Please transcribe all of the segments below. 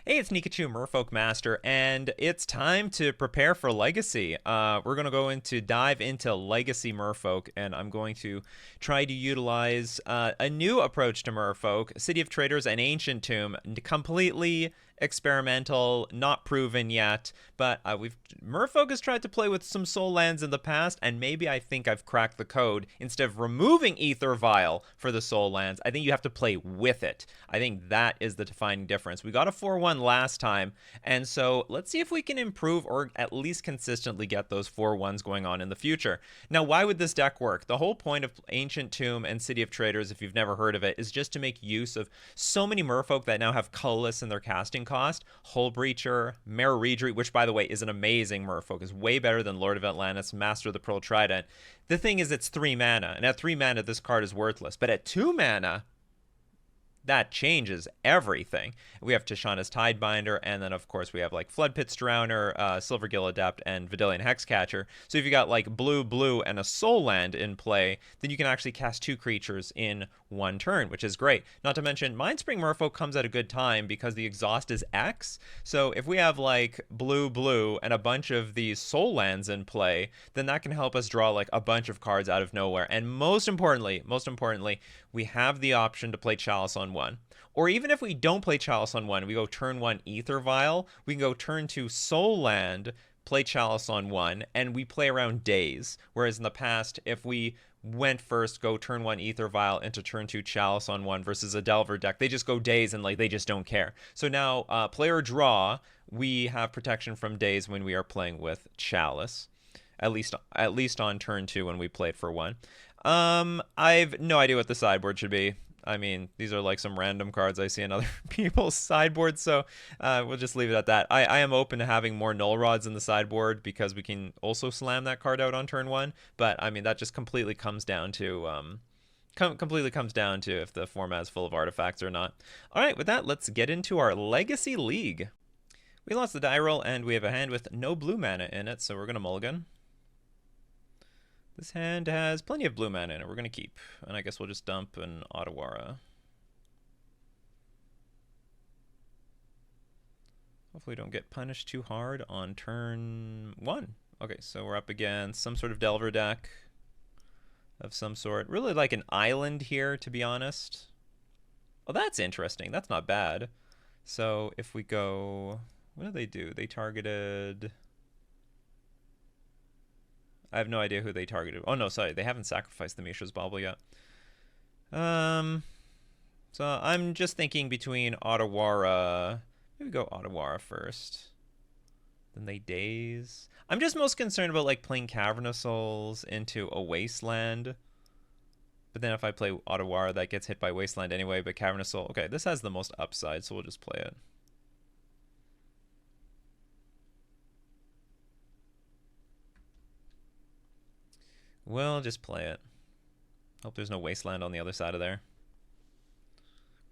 Hey, it's Nikachu, Merfolk Master, and it's time to prepare for Legacy. We're going to dive into Legacy Merfolk, and I'm going to try to utilize a new approach to Merfolk, City of Traders and Ancient Tomb, completely experimental, not proven yet, but Merfolk has tried to play with some soul lands in the past, and maybe I think I've cracked the code. Instead of removing Ether Vial for the soul lands, I think you have to play with it. I think that is the defining difference. We got a 4-1 last time, and so let's see if we can improve or at least consistently get those 4-1s going on in the future. Now, why would this deck work? The whole point of Ancient Tomb and City of Traders, if you've never heard of it, is just to make use of so many Merfolk that now have colorless in their casting cost. Hull Breacher, Mare Reedry, which by the way is an amazing Merfolk, is way better than Lord of Atlantis, Master of the Pearl Trident. The thing is, it's 3 mana, and at 3 mana, this card is worthless. But at 2 mana, that changes everything. We have Tishana's Tidebinder, and then of course we have like Floodpit's Drowner, Silvergill Adept, and Vidalian Hexcatcher. So if you got like blue, and a soul land in play, then you can actually cast 2 creatures in 1 turn, which is great. Not to mention, Mindspring Merfolk comes at a good time because the exhaust is X. So if we have like blue, and a bunch of these soul lands in play, then that can help us draw like a bunch of cards out of nowhere. And most importantly, we have the option to play Chalice on 1. Or even if we don't play Chalice on 1, we go turn 1 Ether Vial, we can go turn 2 Soul Land, play Chalice on 1, and we play around days. Whereas in the past, if we went first, go turn 1 Ether Vial into turn 2 Chalice on 1 versus a Delver deck, they just go days and like they just don't care. So now, player draw, we have protection from days when we are playing with Chalice. At least on turn 2 when we played for 1. I've no idea what the sideboard should be. I mean, these are like some random cards I see in other people's sideboards, so we'll just leave it at that. I am open to having more null rods in the sideboard because we can also slam that card out on turn 1, but I mean, that just completely comes down to if the format is full of artifacts or not. All right, with that, let's get into our Legacy League. We lost the die roll, and we have a hand with no blue mana in it, so we're going to mulligan. This hand has plenty of blue mana in it. We're going to keep. And I guess we'll just dump an Otawara. Hopefully we don't get punished too hard on turn 1. Okay, so we're up against some sort of Delver deck of some sort. Really like an island here, to be honest. Oh, that's interesting. That's not bad. So if we go... What did they do? They targeted... I have no idea who they targeted. Oh, no, sorry. They haven't sacrificed the Mishra's Bauble yet. So I'm just thinking between Otawara. Maybe go Otawara first. Then they Daze. I'm just most concerned about like playing Cavern of Souls into a Wasteland. But then if I play Otawara, that gets hit by Wasteland anyway. But Cavern of Soul. Okay, this has the most upside, so we'll just play it. We'll just play it. Hope there's no Wasteland on the other side of there.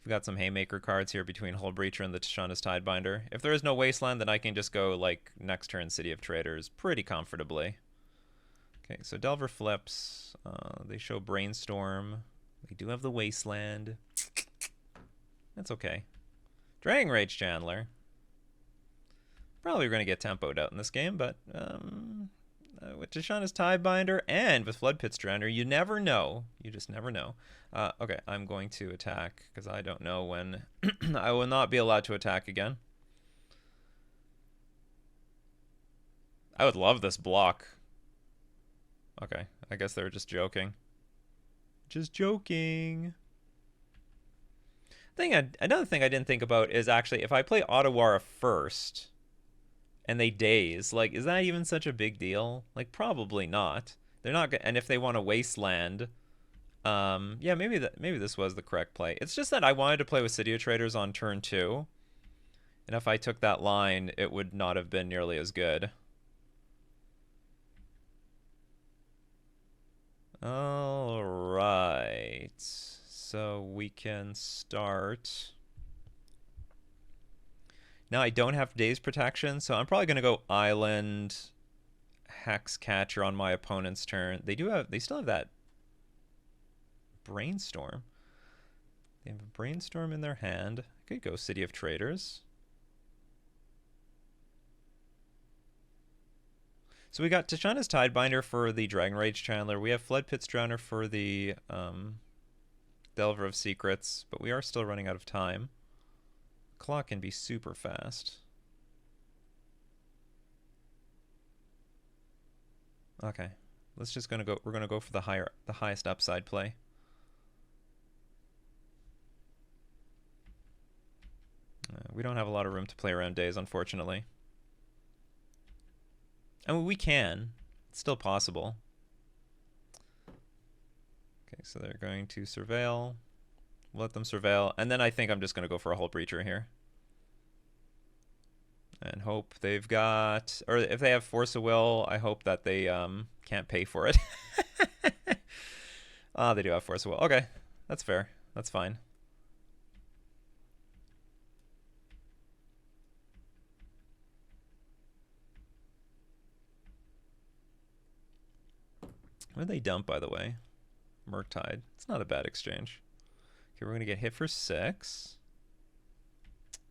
We've got some Haymaker cards here between Hull Breacher and the Tishana's Tidebinder. If there is no Wasteland, then I can just go, like, next turn City of Traders pretty comfortably. Okay, so Delver flips. They show Brainstorm. They do have the Wasteland. That's okay. Dragon Rage Chandler. Probably going to get tempoed out in this game, but... with Tishana's Tidebinder and with Floodpit's Drowner, you never know. You just never know. Okay, I'm going to attack because I don't know when I will not be allowed to attack again. I would love this block. Okay, I guess they were just joking. Just joking. Another thing I didn't think about is actually if I play Otawara first... and they Daze, like, is that even such a big deal? Like, probably not. They're not and if they want a Wasteland, yeah, maybe this was the correct play. It's just that I wanted to play with City of Traders on turn 2, and if I took that line, it would not have been nearly as good. All right, so we can start. Now I don't have Daze Protection, so I'm probably going to go Island, Hexcatcher on my opponent's turn. They still have that Brainstorm. They have a Brainstorm in their hand. I could go City of Traders. So we got Tashana's Tidebinder for the Dragon Rage Chandler. We have Flood Pit's Drowner for the Delver of Secrets, but we are still running out of time. Clock can be super fast. Okay, let's just gonna go. We're gonna go for the highest upside play. We don't have a lot of room to play around days, unfortunately. I mean, we can. It's still possible. Okay, so they're going to surveil. We'll let them surveil. And then I think I'm just going to go for a Hull Breacher here. And hope they've got... Or if they have Force of Will, I hope that they can't pay for it. Ah, they do have Force of Will. Okay, that's fair. That's fine. What did they dump, by the way? Murktide. It's not a bad exchange. Okay, we're going to get hit for 6.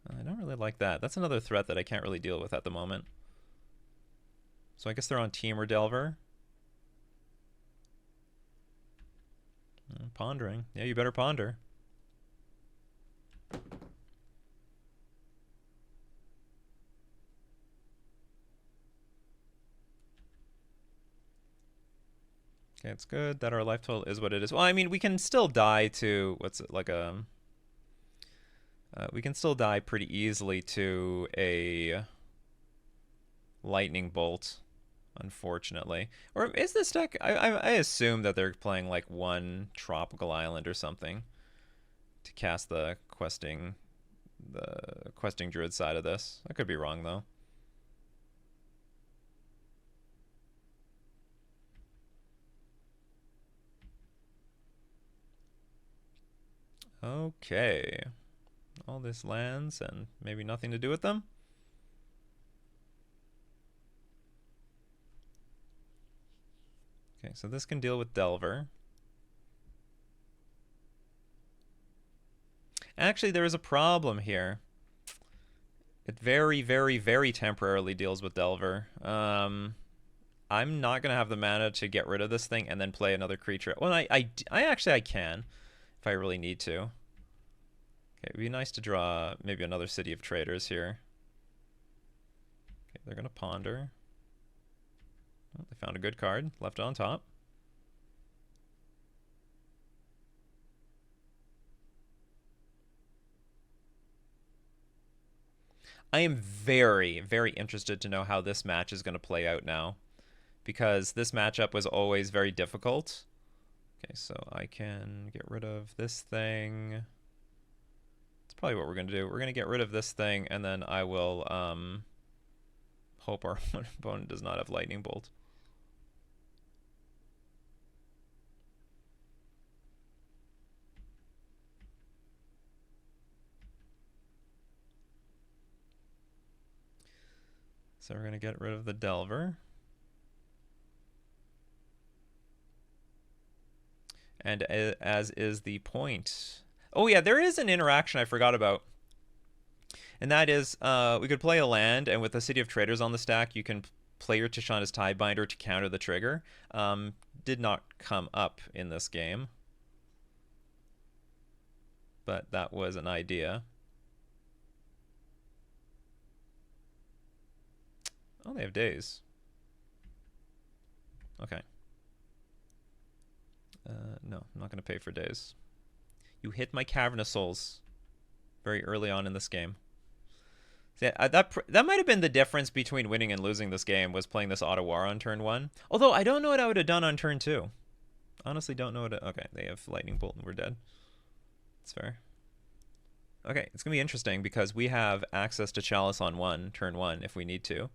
I don't really like that. That's another threat that I can't really deal with at the moment. So I guess they're on Temur Delver. Pondering. Yeah, you better ponder. Okay, it's good that our life total is what it is. Well, I mean, we can still die to, what's it, like a... we can still die pretty easily to a lightning bolt, unfortunately. Or is this deck... I assume that they're playing like one tropical island or something to cast the questing druid side of this. I could be wrong, though. Okay. All this lands and maybe nothing to do with them. Okay, so this can deal with Delver. Actually, there is a problem here. It very, very, very temporarily deals with Delver. I'm not going to have the mana to get rid of this thing and then play another creature. Well, I actually, I can if I really need to. Okay, it'd be nice to draw maybe another City of Traders here. Okay, they're going to ponder. Oh, they found a good card, left it on top. I am very, very interested to know how this match is going to play out now, because this matchup was always very difficult. Okay, so I can get rid of this thing. That's probably what we're going to do. We're going to get rid of this thing, and then I will hope our opponent does not have Lightning Bolt. So we're going to get rid of the Delver. And as is the point. Oh yeah, there is an interaction I forgot about. And that is, we could play a land, and with the City of Traders on the stack, you can play your Tashana's Tidebinder to counter the trigger. Did not come up in this game. But that was an idea. Oh, they have days. Okay. No, I'm not going to pay for days. You hit my Cavernous Souls very early on in this game. See, that might have been the difference between winning and losing this game, was playing this Auto War on turn 1. Although, I don't know what I would have done on turn 2. Honestly, don't know what... Okay, they have Lightning Bolt and we're dead. That's fair. Okay, it's going to be interesting because we have access to Chalice on turn 1, if we need to.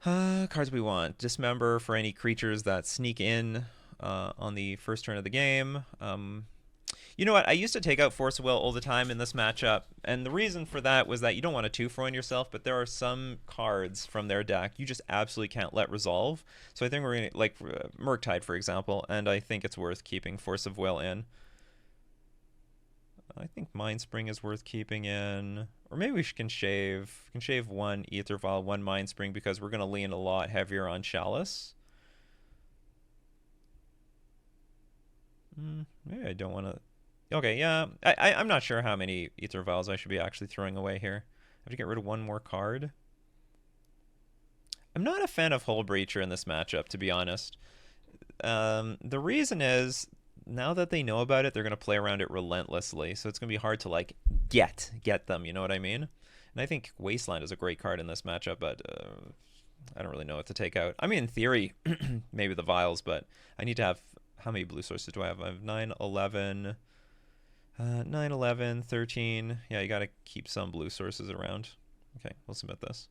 Cards we want. Dismember for any creatures that sneak in on the first turn of the game. You know what? I used to take out Force of Will all the time in this matchup, and the reason for that was that you don't want to 2-for-1 yourself, but there are some cards from their deck you just absolutely can't let resolve. So I think we're going to, like Murktide, for example, and I think it's worth keeping Force of Will in. I think Mind Spring is worth keeping in. Or maybe we can shave. We can shave one Ether Vial, one Mind Spring, because we're going to lean a lot heavier on Chalice. Maybe I don't want to... Okay, yeah. I'm not sure how many Ether Vials I should be actually throwing away here. I have to get rid of one more card. I'm not a fan of Hull Breacher in this matchup, to be honest. The reason is, now that they know about it, they're going to play around it relentlessly. So it's going to be hard to, like, get them, you know what I mean? And I think Wasteland is a great card in this matchup, but I don't really know what to take out. I mean, in theory, maybe the Vials, but I need to have... How many blue sources do I have? I have 9, 11, 9, 11, 13. Yeah, you got to keep some blue sources around. Okay, we'll submit this.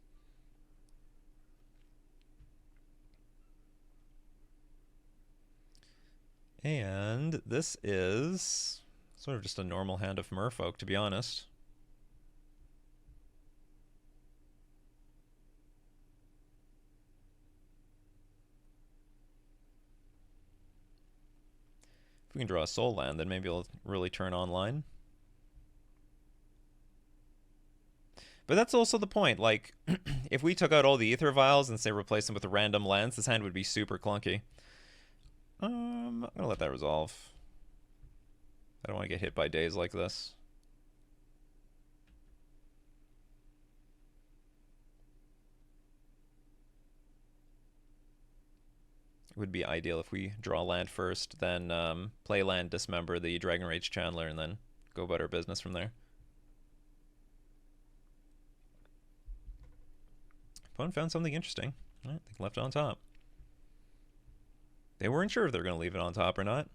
And this is sort of just a normal hand of Merfolk, to be honest. If we can draw a soul land, then maybe it'll really turn online. But that's also the point. Like, if we took out all the Ether Vials and, say, replace them with random lands, this hand would be super clunky. I'm going to let that resolve. I don't want to get hit by days like this. It would be ideal if we draw land first, then play land, dismember the Dragon Rage Chandler, and then go about our business from there. Opponent found something interesting. All right, they left it on top. They weren't sure if they were going to leave it on top or not.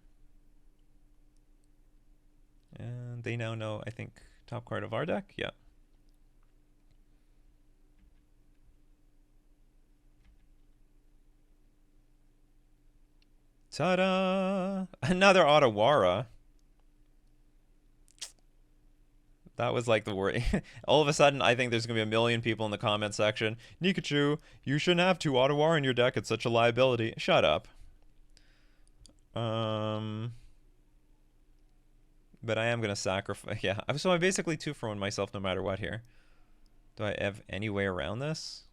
And they now know, I think, top card of our deck? Yeah. Ta-da! Another Otawara. That was like the worry. All of a sudden, I think there's going to be a million people in the comment section. Nikachu, you shouldn't have 2 Otawara in your deck. It's such a liability. Shut up. But I am going to sacrifice. Yeah, so I'm basically 2 for 1 myself no matter what here. Do I have any way around this?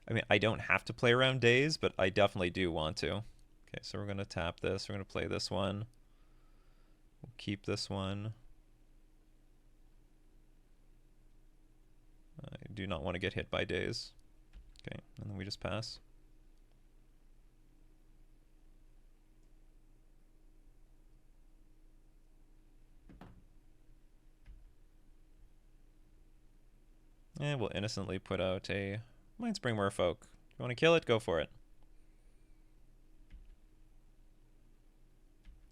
I mean, I don't have to play around days, but I definitely do want to. Okay, so we're going to tap this. We're going to play this one. We'll keep this one. I do not want to get hit by days. Okay, and then we just pass. And we'll innocently put out a Mindspring Merfolk. You want to kill it? Go for it.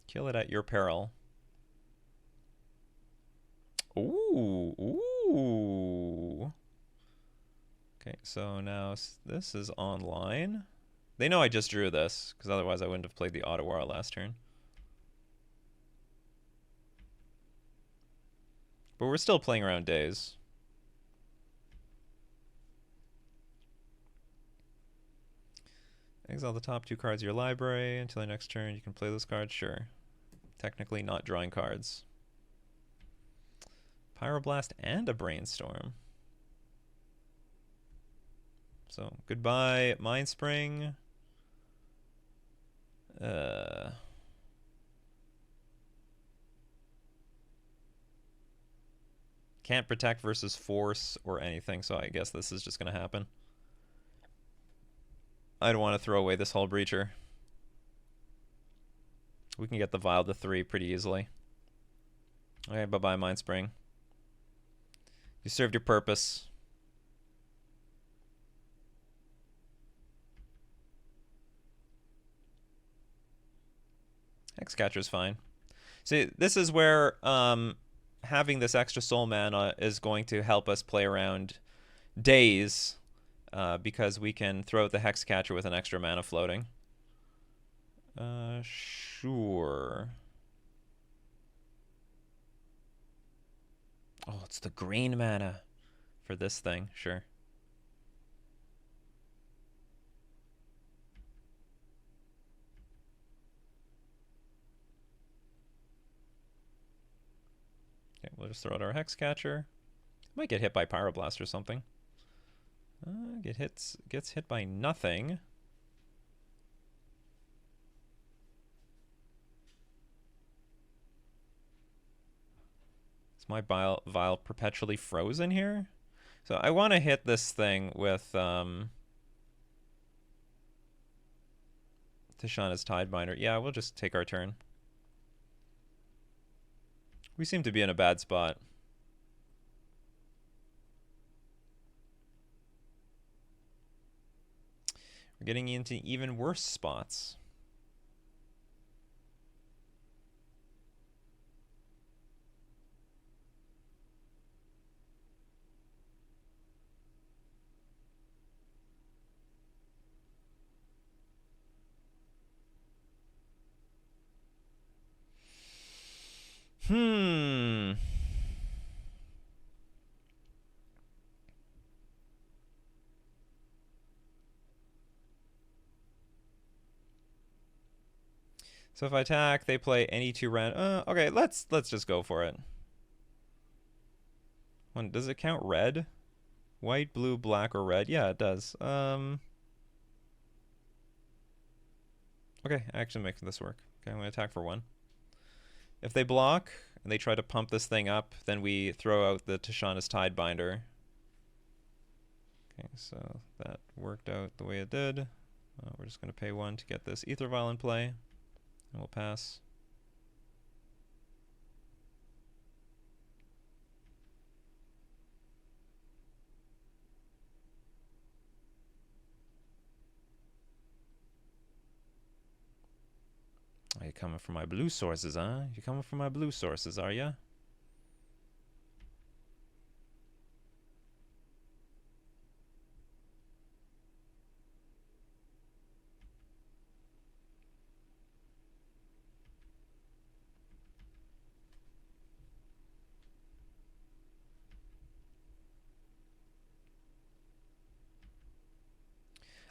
Kill it at your peril. Ooh, ooh. Okay, so now this is online. They know I just drew this, because otherwise I wouldn't have played the Otawara last turn. But we're still playing around days. Exile the top 2 cards of your library. Until your next turn, you can play those cards. Sure. Technically not drawing cards. Pyroblast and a Brainstorm. So, goodbye, Mindspring. Can't protect versus force or anything, so I guess this is just going to happen. I don't want to throw away this Hull Breacher. We can get the Vial to 3 pretty easily. Okay, bye-bye, Mindspring. You served your purpose. Hexcatcher's fine. See, this is where having this extra soul mana is going to help us play around days, because we can throw out the Hexcatcher with an extra mana floating. Sure. Oh, it's the green mana for this thing. Sure. we'll just throw out our Hexcatcher. Might get hit by Pyroblast or something. Gets hit by nothing. Is my Vial perpetually frozen here? So I want to hit this thing with Tishana's Tidebinder. Yeah, we'll just take our turn. We seem to be in a bad spot. We're getting into even worse spots. So if I attack, they play any two okay, let's just go for it. Does it count red? White, blue, black, or red? Yeah, it does. Okay, I actually make this work. Okay, I'm gonna attack for 1. If they block and they try to pump this thing up, then we throw out the Tishana's Tidebinder. Okay, so that worked out the way it did. We're just gonna pay 1 to get this Ether Vial in play. And we'll pass. Are you coming for my blue sources, huh? You coming for my blue sources, are ya?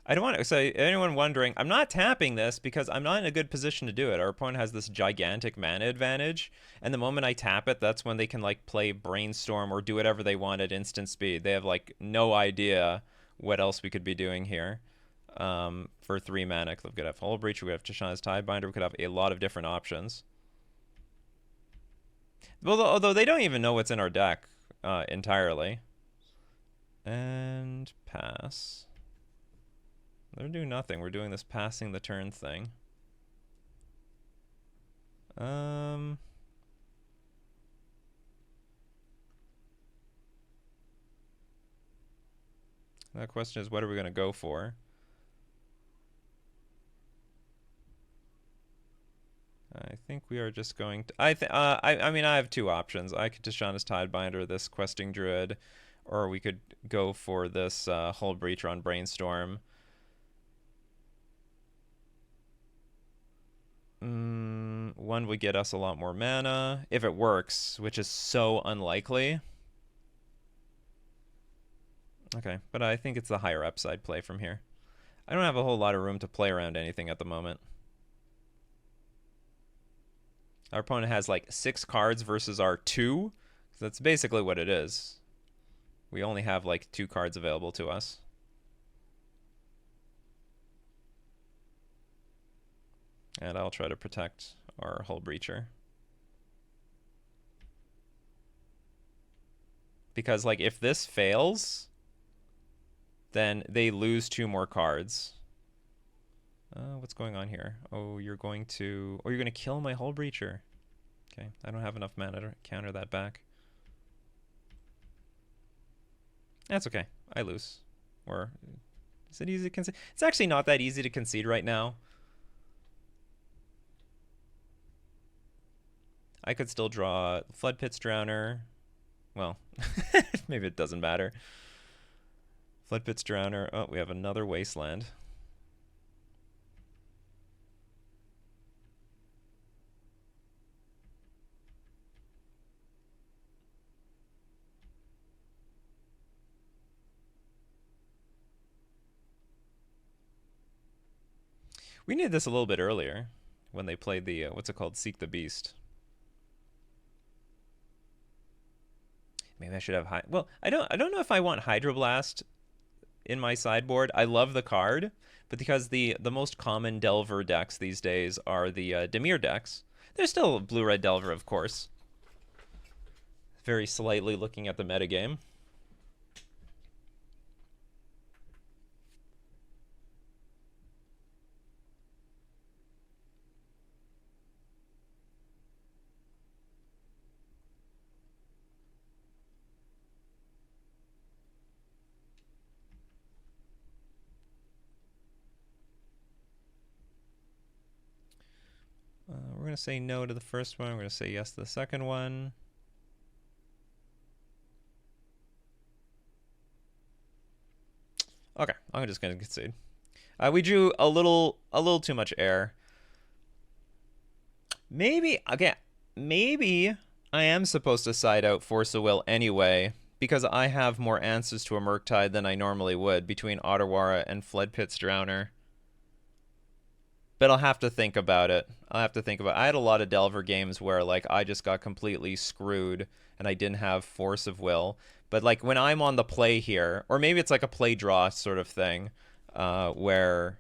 I don't want to say anyone wondering, I'm not tapping this because I'm not in a good position to do it. Our opponent has this gigantic mana advantage, and the moment I tap it, that's when they can like play Brainstorm or do whatever they want at instant speed. They have like no idea what else we could be doing here. For 3 mana, we could have Hull Breach, we could have Tishana's Tidebinder, we could have a lot of different options. Although they don't even know what's in our deck entirely. And pass. They're doing nothing. We're doing this passing the turn thing. The question is, what are we going to go for? I think we are just going to... I mean, I have 2 options. I could Tishana's Tidebinder, this Questing Druid, or we could go for this Hull Breacher on Brainstorm. One would get us a lot more mana, if it works, which is so unlikely. Okay, but I think it's the higher upside play from here. I don't have a whole lot of room to play around anything at the moment. Our opponent has like 6 cards versus our 2. That's basically what it is. We only have like 2 cards available to us. And I'll try to protect our Hull Breacher. Because like if this fails, then they lose 2 more cards. What's going on here? Oh, you're going to kill my Hull Breacher. Okay, I don't have enough mana to counter that back. That's okay. I lose. Or is it easy to concede? It's actually not that easy to concede right now. I could still draw Flood Pits Drowner. Well, maybe it doesn't matter. Flood Pits Drowner. Oh, we have another Wasteland. We needed this a little bit earlier when they played the, what's it called? Seek the Beast. Maybe I should have well, I don't know if I want Hydroblast in my sideboard. I love the card, but because the most common Delver decks these days are the Dimir decks. There's still blue-red Delver, of course. Very slightly looking at the metagame. We're going to say no to the first one. We're going to say yes to the second one. Okay, I'm just going to concede. We drew a little too much air. Maybe, again, maybe I am supposed to side out Force of Will anyway, because I have more answers to a Murktide than I normally would between Otawara and Floodpit's Drowner. But I'll have to think about it. I had a lot of Delver games where like I just got completely screwed and I didn't have Force of Will. But like when I'm on the play here, or maybe it's like a play draw sort of thing, where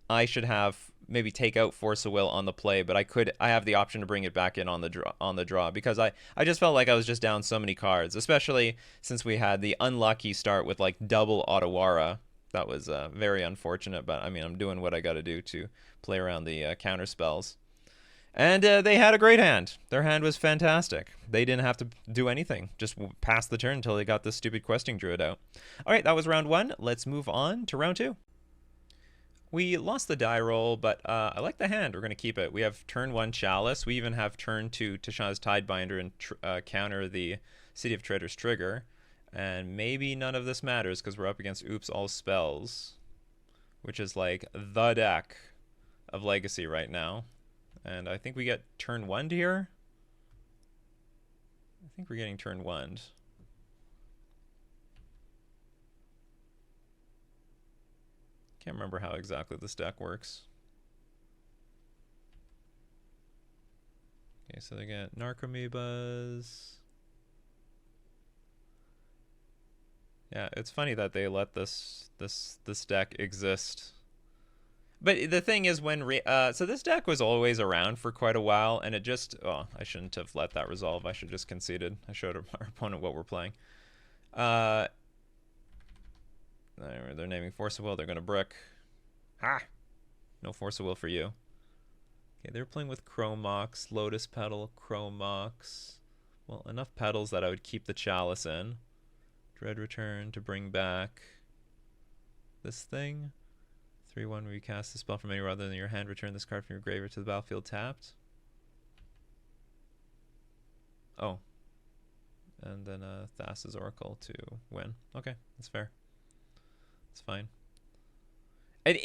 I should have maybe take out Force of Will on the play, but I have the option to bring it back in on the draw because I just felt like I was just down so many cards, especially since we had the unlucky start with like double Otawara. That was very unfortunate, but I mean I'm doing what I got to do to play around the counter spells. And they had a great hand. Their hand was fantastic. They didn't have to do anything. Just pass the turn until they got this stupid questing druid out. All right, that was round one. Let's move on to round two. We lost the die roll, but I like the hand. We're going to keep it. We have turn one Chalice. We even have turn two Tasha's Tidebinder and counter the City of Traders trigger. And maybe none of this matters because we're up against Oops All Spells, which is like the deck of Legacy right now. And I think we get turn one here. I think we're getting turn one. Can't remember how exactly this deck works. Okay, so they get Narcomoebas. Yeah, it's funny that they let this deck exist. But the thing is, so this deck was always around for quite a while, and it just, oh, I shouldn't have let that resolve. I should have just conceded. I showed our opponent what we're playing. They're naming Force of Will. They're going to brick. Ha! No Force of Will for you. Okay, they're playing with Chrome Mox, Lotus Petal, Chrome Mox. Well, enough petals that I would keep the Chalice in. Dread Return to bring back this thing. 3/1 where you cast the spell from anywhere other than your hand, return this card from your graveyard to the battlefield tapped. Oh. And then Thassa's Oracle to win. Okay, that's fair. That's fine. And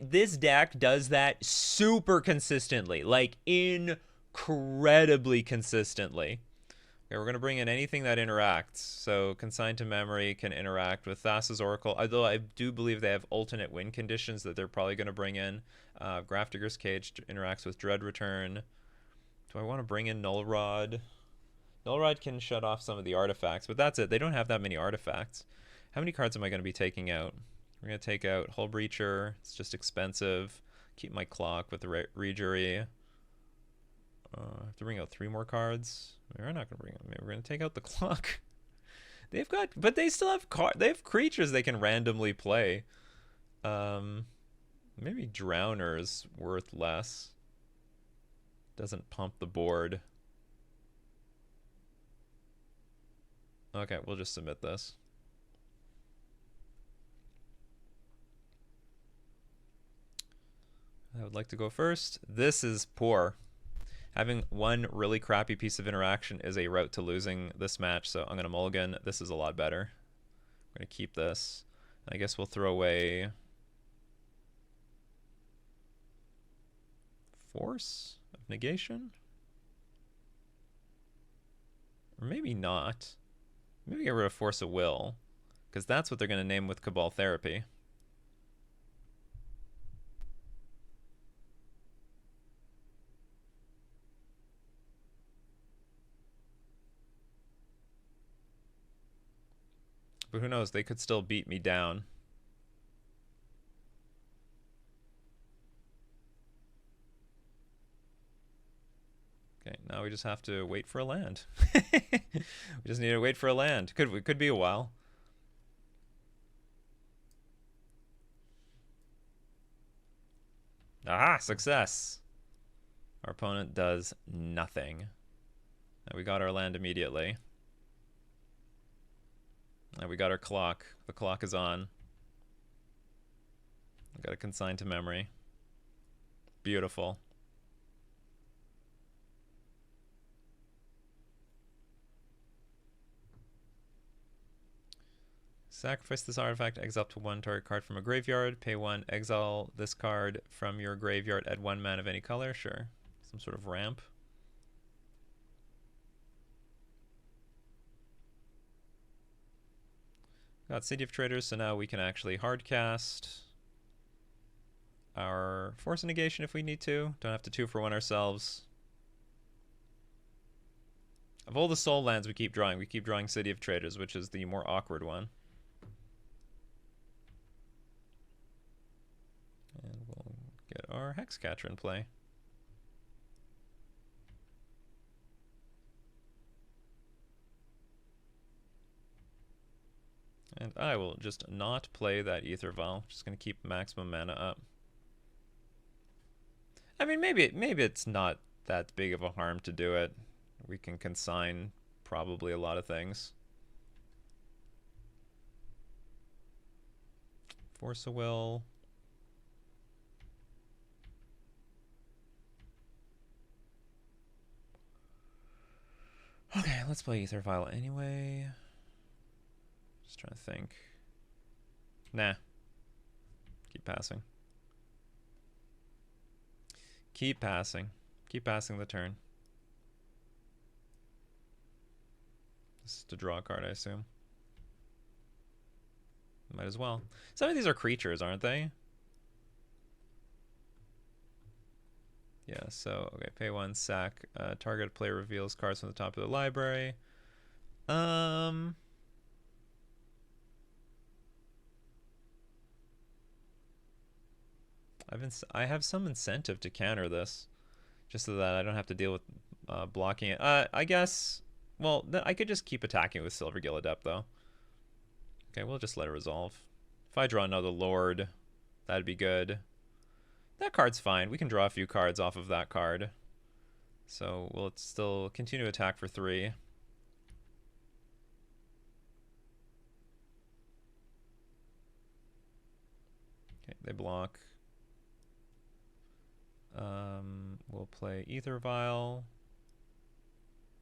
this deck does that super consistently. Like, incredibly consistently. Okay, we're going to bring in anything that interacts. So Consigned to Memory can interact with Thassa's Oracle, although I do believe they have alternate win conditions that they're probably going to bring in. Grafdigger's Cage interacts with Dread Return. Do I want to bring in Null Rod? Null Rod can shut off some of the artifacts, but that's it. They don't have that many artifacts. How many cards am I going to be taking out? We're going to take out Hull Breacher. It's just expensive. Keep my clock with the Rejury. I have to bring out 3 more cards. We're not going to bring them. We're going to take out the clock. They've got, but they still have they have creatures they can randomly play. Maybe Drowner is worth less. Doesn't pump the board. Okay, we'll just submit this. I would like to go first. This is poor. Having one really crappy piece of interaction is a route to losing this match, so I'm going to mulligan. This is a lot better. I'm going to keep this. I guess we'll throw away Force of Negation? Or maybe not. Maybe get rid of Force of Will, because that's what they're going to name with Cabal Therapy. But who knows? They could still beat me down. Okay, now we just have to wait for a land. We just need to wait for a land. Could be a while. Aha, success. Our opponent does nothing. And we got our land immediately. And we got our clock. The clock is on. We got it consigned to memory. Beautiful. Sacrifice this artifact, exile up to 1 target card from a graveyard, pay 1, exile this card from your graveyard, add 1 mana of any color, sure. Some sort of ramp. Got City of Traders, so now we can actually hardcast our Force of Negation if we need to. Don't have to 2-for-1 ourselves. Of all the soul lands we keep drawing City of Traders, which is the more awkward one. And we'll get our Hexcatcher in play. And I will just not play that Ether Vial. Just going to keep maximum mana up. I mean, maybe it's not that big of a harm to do it. We can consign probably a lot of things. Force of Will. Okay, let's play Ether Vial anyway. Just trying to think. Nah. Keep passing. Keep passing. Keep passing the turn. This is to draw a card, I assume. Might as well. Some of these are creatures, aren't they? Yeah, so, okay, pay 1, sack. Target player reveals cards from the top of the library. I have some incentive to counter this, just so that I don't have to deal with blocking it. I guess, well, I could just keep attacking with Silvergill Adept, though. Okay, we'll just let it resolve. If I draw another Lord, that'd be good. That card's fine. We can draw a few cards off of that card. So we'll still continue to attack for 3. Okay, they block. We'll play Ether Vial.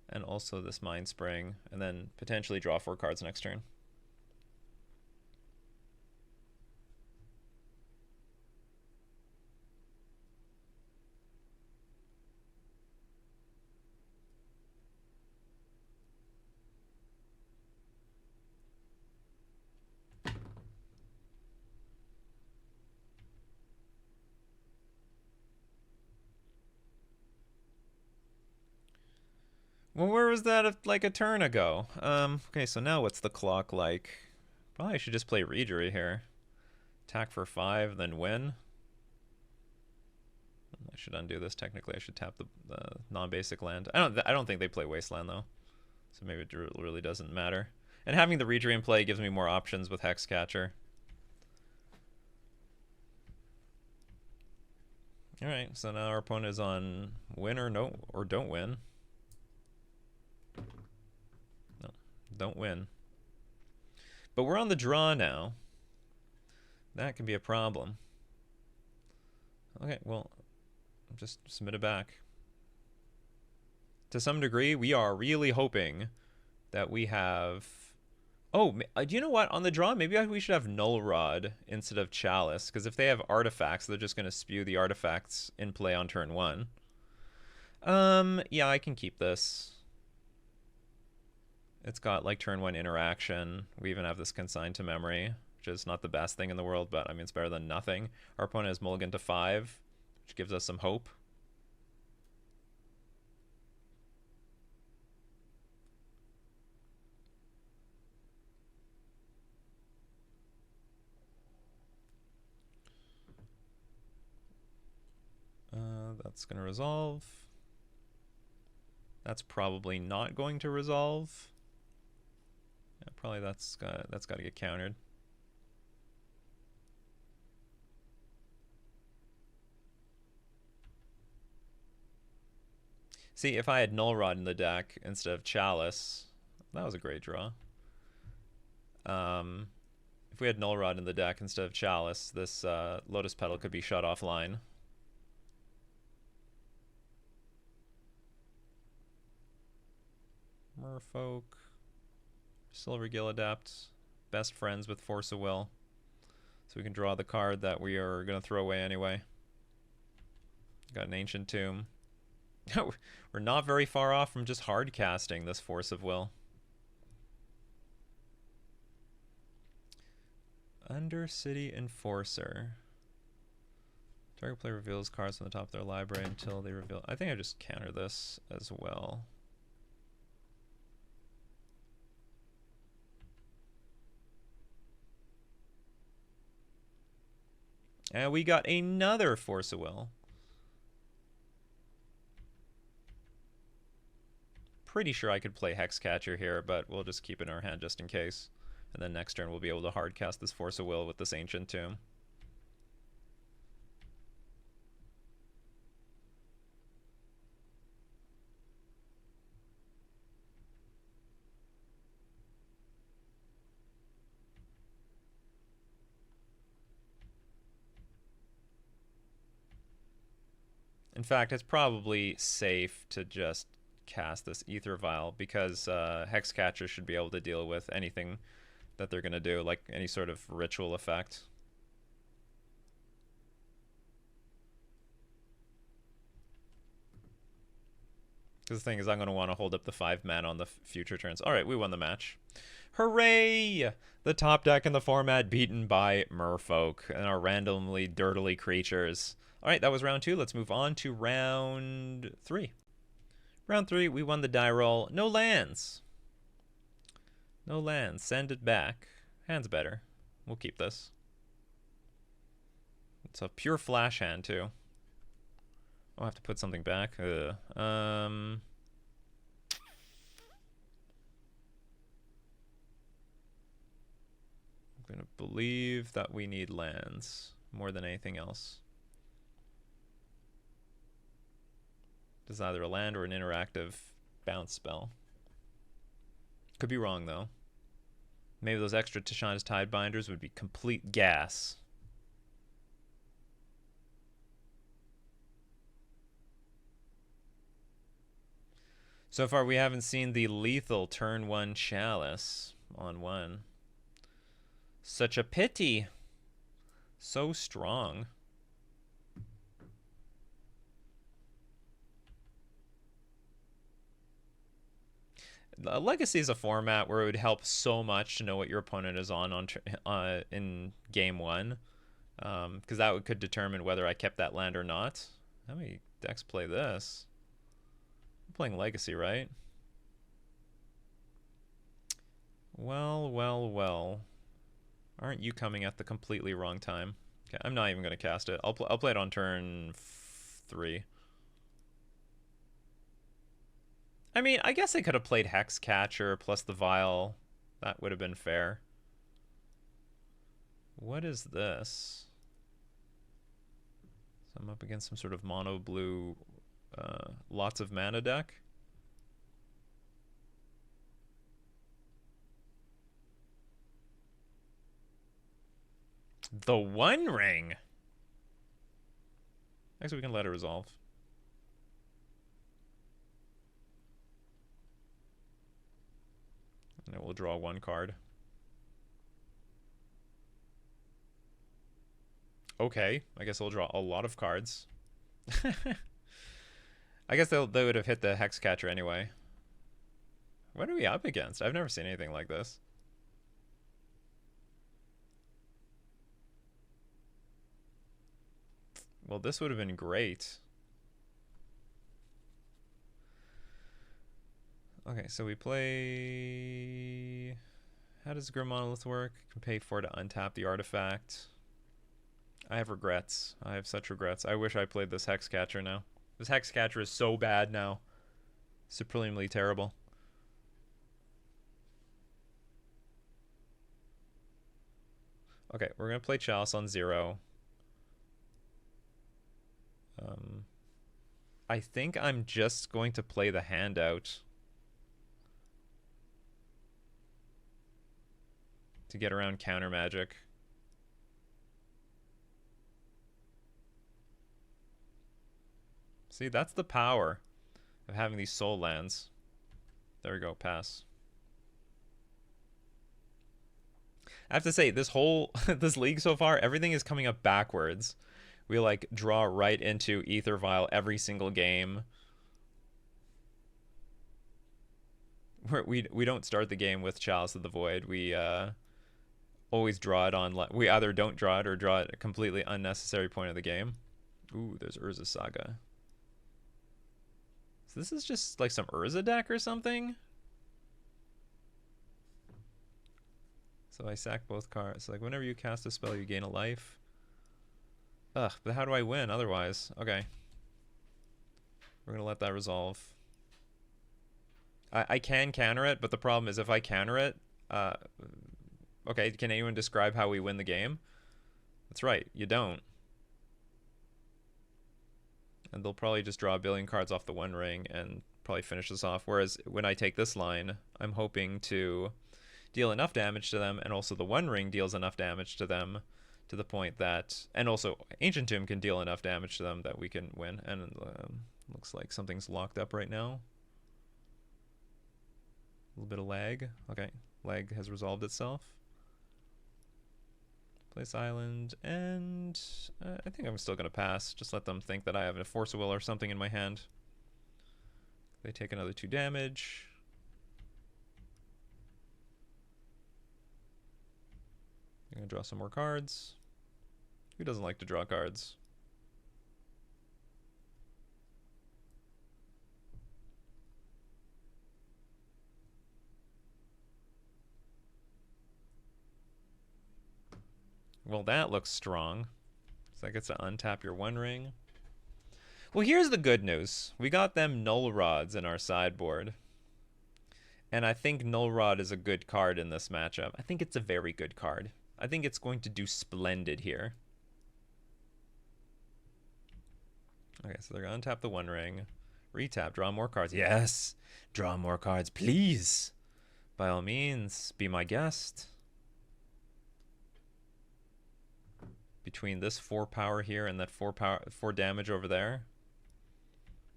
And also this Mind Spring. And then potentially draw 4 cards next turn. Well, where was that like a turn ago? Okay, so now what's the clock like? Probably I should just play Reejerey here. Attack for 5, then win. I should undo this. Technically, I should tap the non-basic land. I don't think they play Wasteland though, so maybe it really doesn't matter. And having the Reejerey in play gives me more options with Hexcatcher. All right, so now our opponent is on win or don't win. No, don't win. But we're on the draw now. That can be a problem. Okay, well, just submit it back. To some degree, we are really hoping that we have... Oh, do you know what? On the draw, maybe we should have Null Rod instead of Chalice, because if they have artifacts, they're just going to spew the artifacts in play on turn 1. Yeah, I can keep this. It's got, like, turn 1 interaction. We even have this consigned to memory, which is not the best thing in the world, but, I mean, it's better than nothing. Our opponent has mulligan to 5, which gives us some hope. That's going to resolve. That's probably not going to resolve. Yeah, probably that's got to get countered. See, if I had Null Rod in the deck instead of Chalice, that was a great draw. If we had Null Rod in the deck instead of Chalice, this Lotus Petal could be shut offline. Merfolk, Silver Gill Adept, best friends with Force of Will. So we can draw the card that we are going to throw away anyway. Got an Ancient Tomb. We're not very far off from just hard casting this Force of Will. Undercity Enforcer. Target player reveals cards on the top of their library until they reveal. I think I just counter this as well. And we got another Force of Will. Pretty sure I could play Hexcatcher here, but we'll just keep it in our hand just in case. And then next turn we'll be able to hardcast this Force of Will with this Ancient Tomb. In fact, it's probably safe to just cast this Ether Vial because Hexcatcher should be able to deal with anything that they're going to do, like any sort of ritual effect. Because the thing is, I'm going to want to hold up the 5 mana on the future turns. Alright, we won the match. Hooray! The top deck in the format beaten by Merfolk and our randomly dirtily creatures. Alright, that was round 2. Let's move on to round 3. Round 3, we won the die roll. No lands. No lands. Send it back. Hand's better. We'll keep this. It's a pure flash hand, too. I'll have to put something back. I'm going to believe that we need lands more than anything else. This is either a land or an interactive bounce spell. Could be wrong, though. Maybe those extra Tishana's Tidebinders would be complete gas. So far, we haven't seen the lethal turn 1 Chalice on 1. Such a pity. So strong. Legacy is a format where it would help so much to know what your opponent is on in game 1, because that could determine whether I kept that land or not. How many decks play this? I'm playing Legacy, right? Well, well, well. Aren't you coming at the completely wrong time? Okay, I'm not even going to cast it. I'll play it on turn 3. I mean, I guess I could have played Hexcatcher plus the Vial. That would have been fair. What is this? So I'm up against some sort of mono blue, lots of mana deck. The One Ring. Actually, we can let it resolve. And it will draw 1 card. Okay, I guess they'll draw a lot of cards. I guess they would have hit the Hexcatcher anyway. What are we up against? I've never seen anything like this. Well, this would have been great. Okay, so we play... How does Grim Monolith work? You can pay 4 to untap the artifact. I have regrets. I have such regrets. I wish I played this Hexcatcher now. This Hexcatcher is so bad now. Supremely terrible. Okay, we're going to play Chalice on 0. I think I'm just going to play the handout to get around counter magic. See, that's the power of having these soul lands. There we go, pass. I have to say, this whole this league so far, everything is coming up backwards. We like draw right into Ether Vial every single game. We don't start the game with Chalice of the Void. We always draw it on. We either don't draw it or draw it at a completely unnecessary point of the game. Ooh, there's Urza Saga. So this is just like some Urza deck or something. So I sack both cards. Like whenever you cast a spell, you gain a life. Ugh, but how do I win otherwise? Okay. We're gonna let that resolve. I can counter it, but the problem is if I counter it, okay, can anyone describe how we win the game? That's right, you don't. And they'll probably just draw a billion cards off the One Ring and probably finish this off. Whereas when I take this line, I'm hoping to deal enough damage to them, and also the One Ring deals enough damage to them to the point that, and also Ancient Tomb can deal enough damage to them that we can win. And looks like something's locked up right now. A little bit of lag. Okay, lag has resolved itself. Place island, and I think I'm still going to pass. Just let them think that I have a Force of Will or something in my hand. They take another 2 damage. I'm going to draw some more cards. Who doesn't like to draw cards? Well, that looks strong. So I get to untap your One Ring. Well, here's the good news. We got them Null Rods in our sideboard. And I think Null Rod is a good card in this matchup. I think it's a very good card. I think it's going to do splendid here. Okay, so they're going to untap the One Ring. Retap, draw more cards. Yes! Draw more cards, please! By all means, be my guest. Between this 4 power here and that 4 damage over there.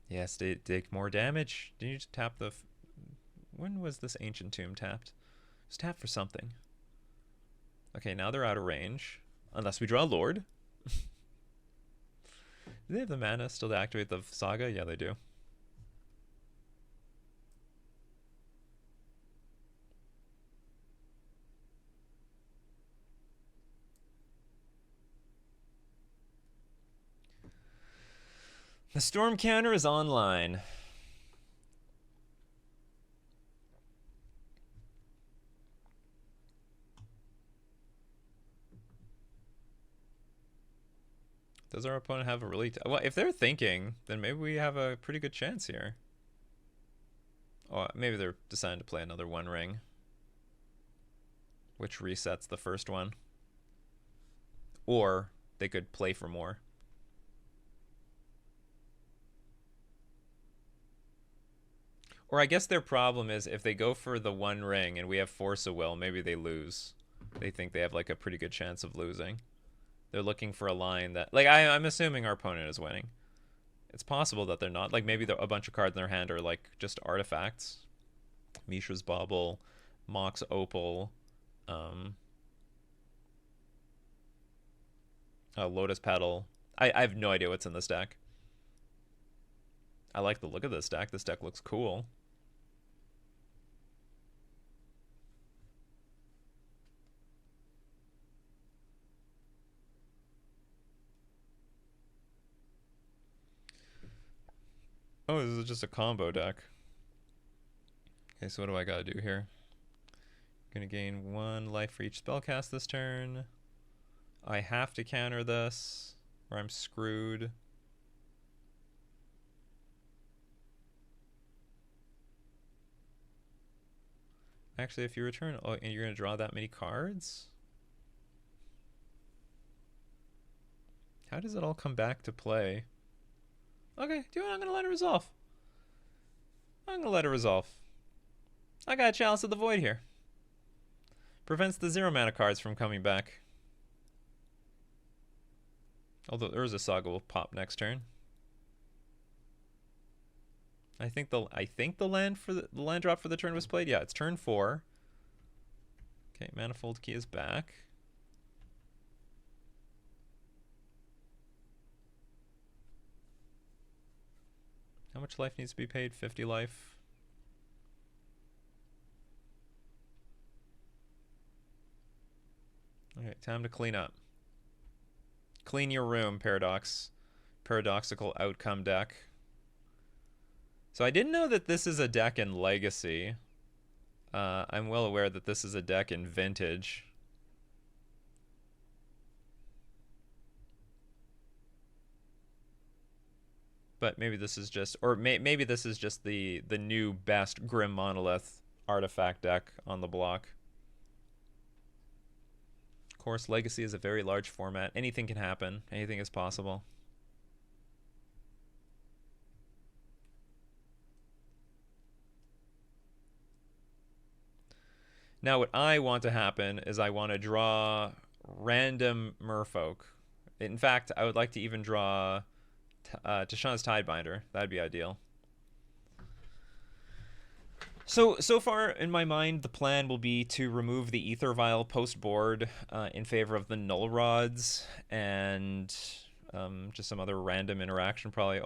Yes, they take more damage. Did you just tap the... When was this Ancient Tomb tapped? It was tapped for something. Okay, now they're out of range. Unless we draw a Lord. Do they have the mana still to activate the Saga? Yeah, they do. The Storm Counter is online. Does our opponent have a really... well, if they're thinking, then maybe we have a pretty good chance here. Oh, maybe they're deciding to play another One Ring, which resets the first one. Or they could play for more. Or I guess their problem is if they go for the One Ring and we have Force of Will, maybe they lose. They think they have like a pretty good chance of losing. They're looking for a line that... like, I'm assuming our opponent is winning. It's possible that they're not. Like, maybe a bunch of cards in their hand are, like, just artifacts. Mishra's Bauble, Mox Opal, Lotus Petal. I have no idea what's in this deck. I like the look of this deck. This deck looks cool. Oh, this is just a combo deck. Okay, so what do I gotta do here? Gonna gain 1 life for each spell cast this turn. I have to counter this, or I'm screwed. Actually, if you return, oh, and you're going to draw that many cards? How does it all come back to play? Okay, do you know what? I'm going to let it resolve. I'm going to let it resolve. I got a Chalice of the Void here. Prevents the 0 mana cards from coming back. Although Urza Saga will pop next turn. I think the land drop for the turn was played. Yeah, it's turn 4. Okay, Manifold Key is back. How much life needs to be paid? 50 life. Okay, time to clean up. Clean your room, Paradoxical Outcome deck. So I didn't know that this is a deck in Legacy. I'm well aware that this is a deck in Vintage. But maybe this is just, or maybe this is just the new best Grim Monolith artifact deck on the block. Of course, Legacy is a very large format. Anything can happen. Anything is possible. Now what I want to happen is I want to draw random Merfolk. In fact, I would like to even draw Tashawn's Tidebinder. That'd be ideal. So far in my mind, the plan will be to remove the Ether Vial post-board in favor of the Null Rods and just some other random interaction probably.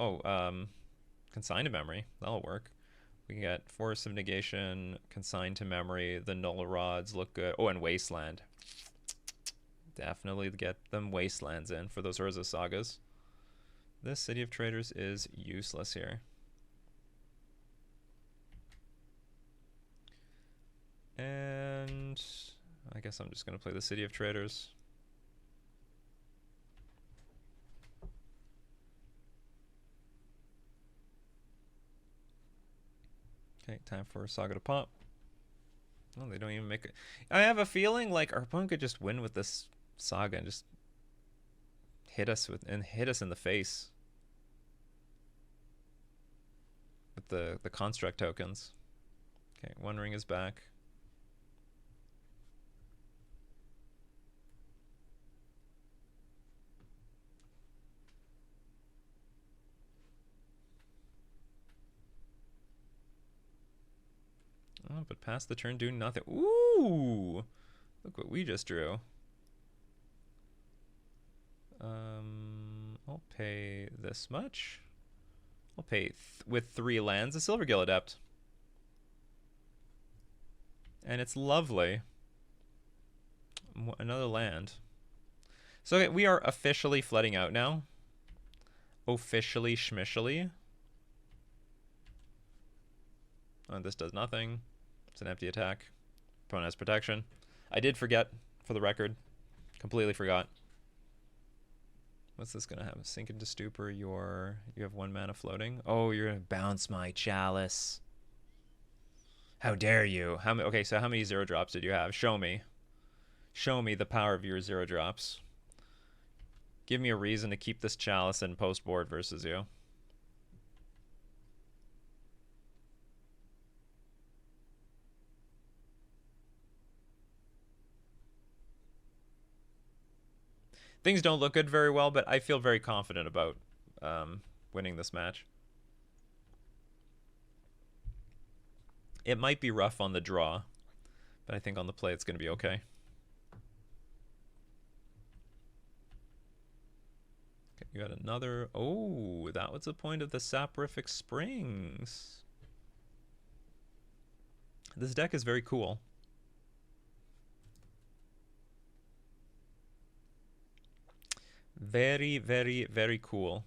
Consign to Memory. That'll work. We can get Force of Negation, Consign to Memory, the Null Rods look good. Oh, and Wasteland. Definitely get them Wastelands in for those Urza Sagas. This City of Traders is useless here. And I guess I'm just going to play the City of Traders. Okay, time for Saga to pop. Oh, they don't even make it. I have a feeling like our opponent could just win with this Saga and just hit us in the face with the construct tokens. Okay, One Ring is back. Oh, but pass the turn, do nothing. Ooh! Look what we just drew. I'll pay this much. I'll pay with 3 lands a Silvergill Adept. And it's lovely. Another land. So okay, we are officially flooding out now. Officially schmishally. Oh, this does nothing. It's an empty attack. Opponent has protection. I did forget, for the record. Completely forgot. What's this gonna have? Sink into stupor. You have 1 mana floating. Oh, you're gonna bounce my Chalice. How dare you? Okay, so how many 0 drops did you have? Show me. Show me the power of your 0 drops. Give me a reason to keep this Chalice in post board versus you. Things don't look good very well, but I feel very confident about winning this match. It might be rough on the draw, but I think on the play it's going to be okay. Okay, you got another... Oh, that was the point of the Saporific Springs. This deck is very cool. Very, very, very cool.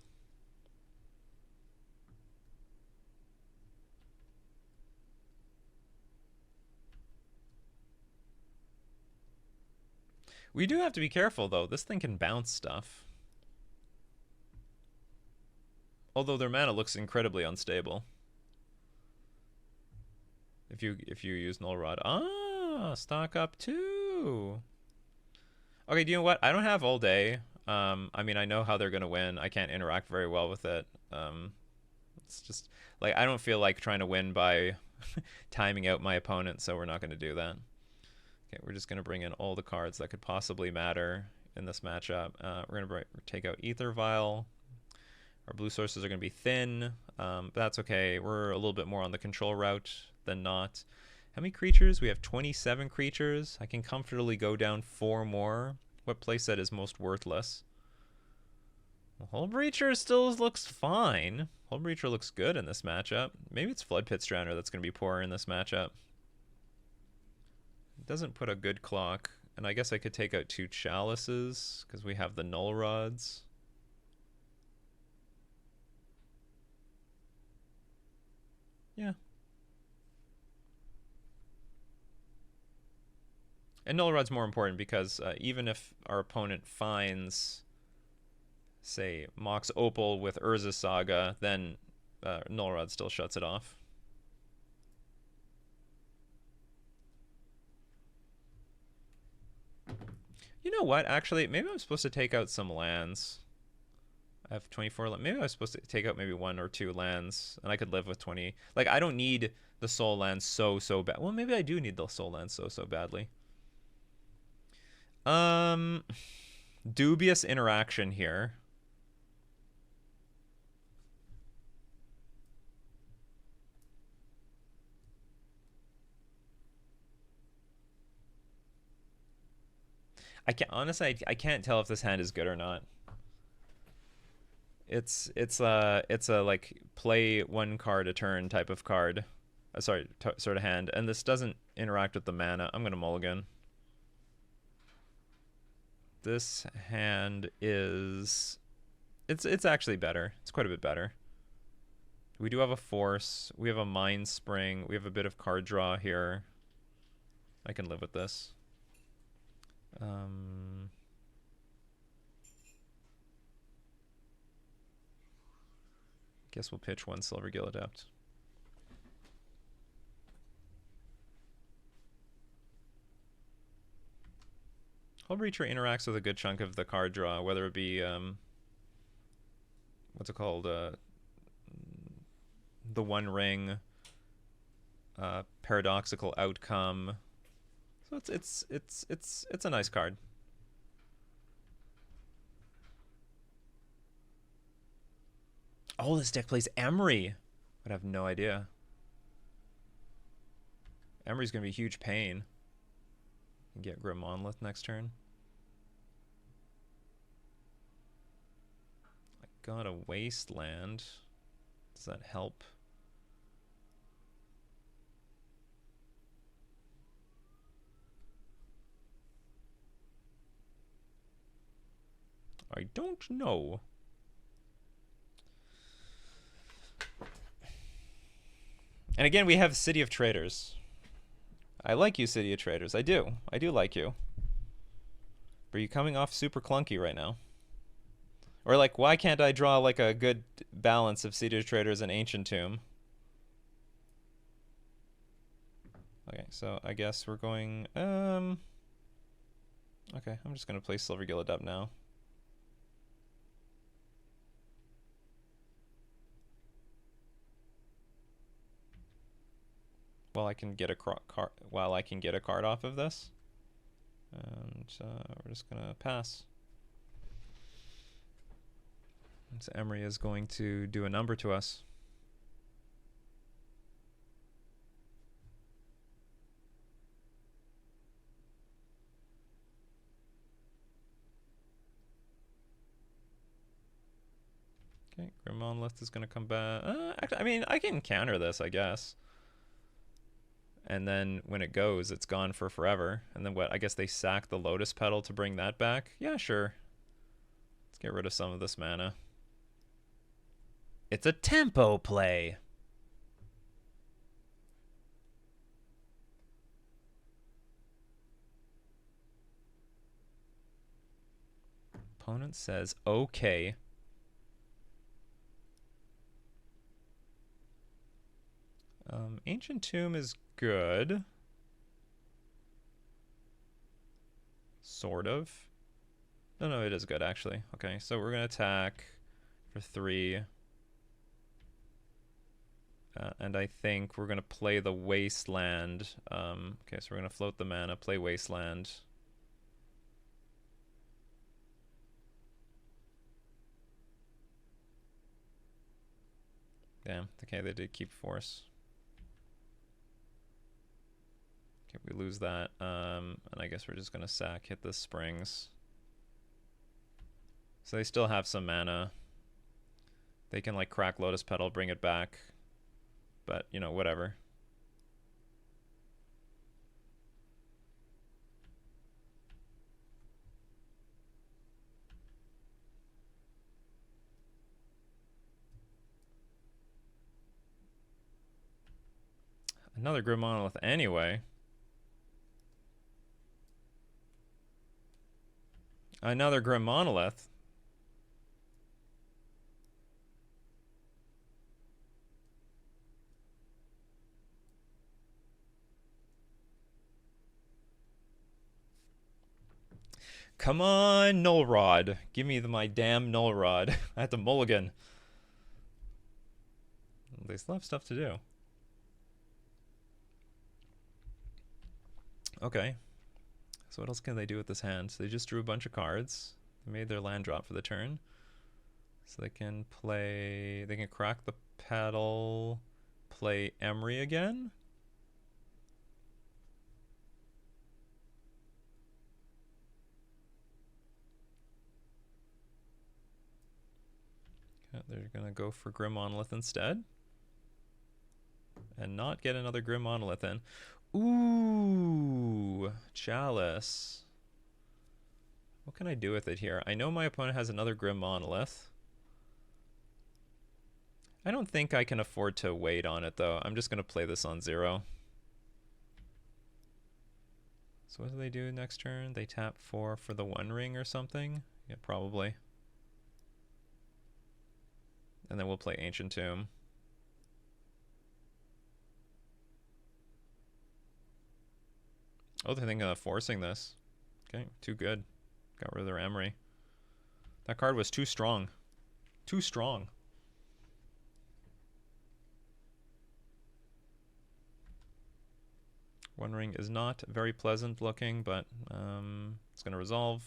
We do have to be careful, though. This thing can bounce stuff. Although their mana looks incredibly unstable. if you use Null Rod. Ah, stock up too. Okay, do you know what? I don't have all day. I mean, I know how they're gonna win. I can't interact very well with it. It's just like I don't feel like trying to win by timing out my opponent, so we're not gonna do that. Okay, we're just gonna bring in all the cards that could possibly matter in this matchup. We're gonna take out Ether Vial. Our blue sources are gonna be thin, but that's okay. We're a little bit more on the control route than not. How many creatures? We have 27 creatures. I can comfortably go down 4 more. What playset is most worthless? Well, Hull Breacher still looks fine. Hull Breacher looks good in this matchup. Maybe it's Flood Pit Strandor that's going to be poorer in this matchup. It doesn't put a good clock. And I guess I could take out 2 Chalices because we have the Null Rods. Yeah. And Null Rod's more important because even if our opponent finds, say, Mox Opal with Urza Saga, then Null Rod still shuts it off. You know what? Actually, maybe I'm supposed to take out some lands. I have 24. Maybe I was supposed to take out maybe 1 or 2 lands, and I could live with 20. Like, I don't need the soul lands so bad. Well, maybe I do need the soul lands so badly. Dubious interaction here. Honestly, I can't tell if this hand is good or not. It's a like play 1 card a turn type of card. Sorry, sort of hand, and this doesn't interact with the mana. I'm gonna mulligan. This hand is it's actually better. It's quite a bit better. We do have a force. We have a Mind Spring. We have a bit of card draw here. I can live with this. Guess we'll pitch 1 Silvergill Adept. Hull Breacher interacts with a good chunk of the card draw, whether it be what's it called? The One Ring, Paradoxical Outcome. So it's a nice card. Oh, this deck plays Emery. I'd have no idea. Emery's gonna be a huge pain. Get Grim Monolith next turn. I got a Wasteland. Does that help? I don't know. And again, we have City of Traders. I like you, City of Traders. I do. I do like you. But are you coming off super clunky right now? Or like, why can't I draw like a good balance of City of Traders and Ancient Tomb? Okay, so I guess we're going... Okay, I'm just going to play Silvergill Adept now. While I can get a card off of this, and we're just gonna pass. And so Emery is going to do a number to us. Okay, Grim Monolith is gonna come back. I mean, I can counter this, I guess. And then when it goes, it's gone for forever. And then what? I guess they sack the Lotus Petal to bring that back? Yeah, sure. Let's get rid of some of this mana. It's a tempo play. Opponent says, okay. Ancient Tomb is good. Sort of. No, it is good, actually. Okay, so we're going to attack for 3. And I think we're going to play the Wasteland. Okay, so we're going to float the mana, play Wasteland. Damn, okay, they did keep force. Okay, we lose that. And I guess we're just going to sack, hit the Springs. So they still have some mana. They can, like, crack Lotus Petal, bring it back. But, you know, whatever. Another Grim Monolith anyway. Another Grim Monolith. Come on, Null Rod. Give me my damn Null Rod. I have to mulligan. They still have stuff to do. Okay. So what else can they do with this hand? So they just drew a bunch of cards. They made their land drop for the turn. So they can play... They can crack the Petal, play Emery again. Okay, they're going to go for Grim Monolith instead. And not get another Grim Monolith in. Ooh, Chalice. What can I do with it here? I know my opponent has another Grim Monolith. I don't think I can afford to wait on it, though. I'm just going to play this on 0. So what do they do next turn? They tap 4 for the One Ring or something? Yeah, probably. And then we'll play Ancient Tomb. Oh, they're thinking of forcing this. Okay, too good. Got rid of their Emery. That card was too strong. Too strong. One Ring is not very pleasant looking, but it's going to resolve.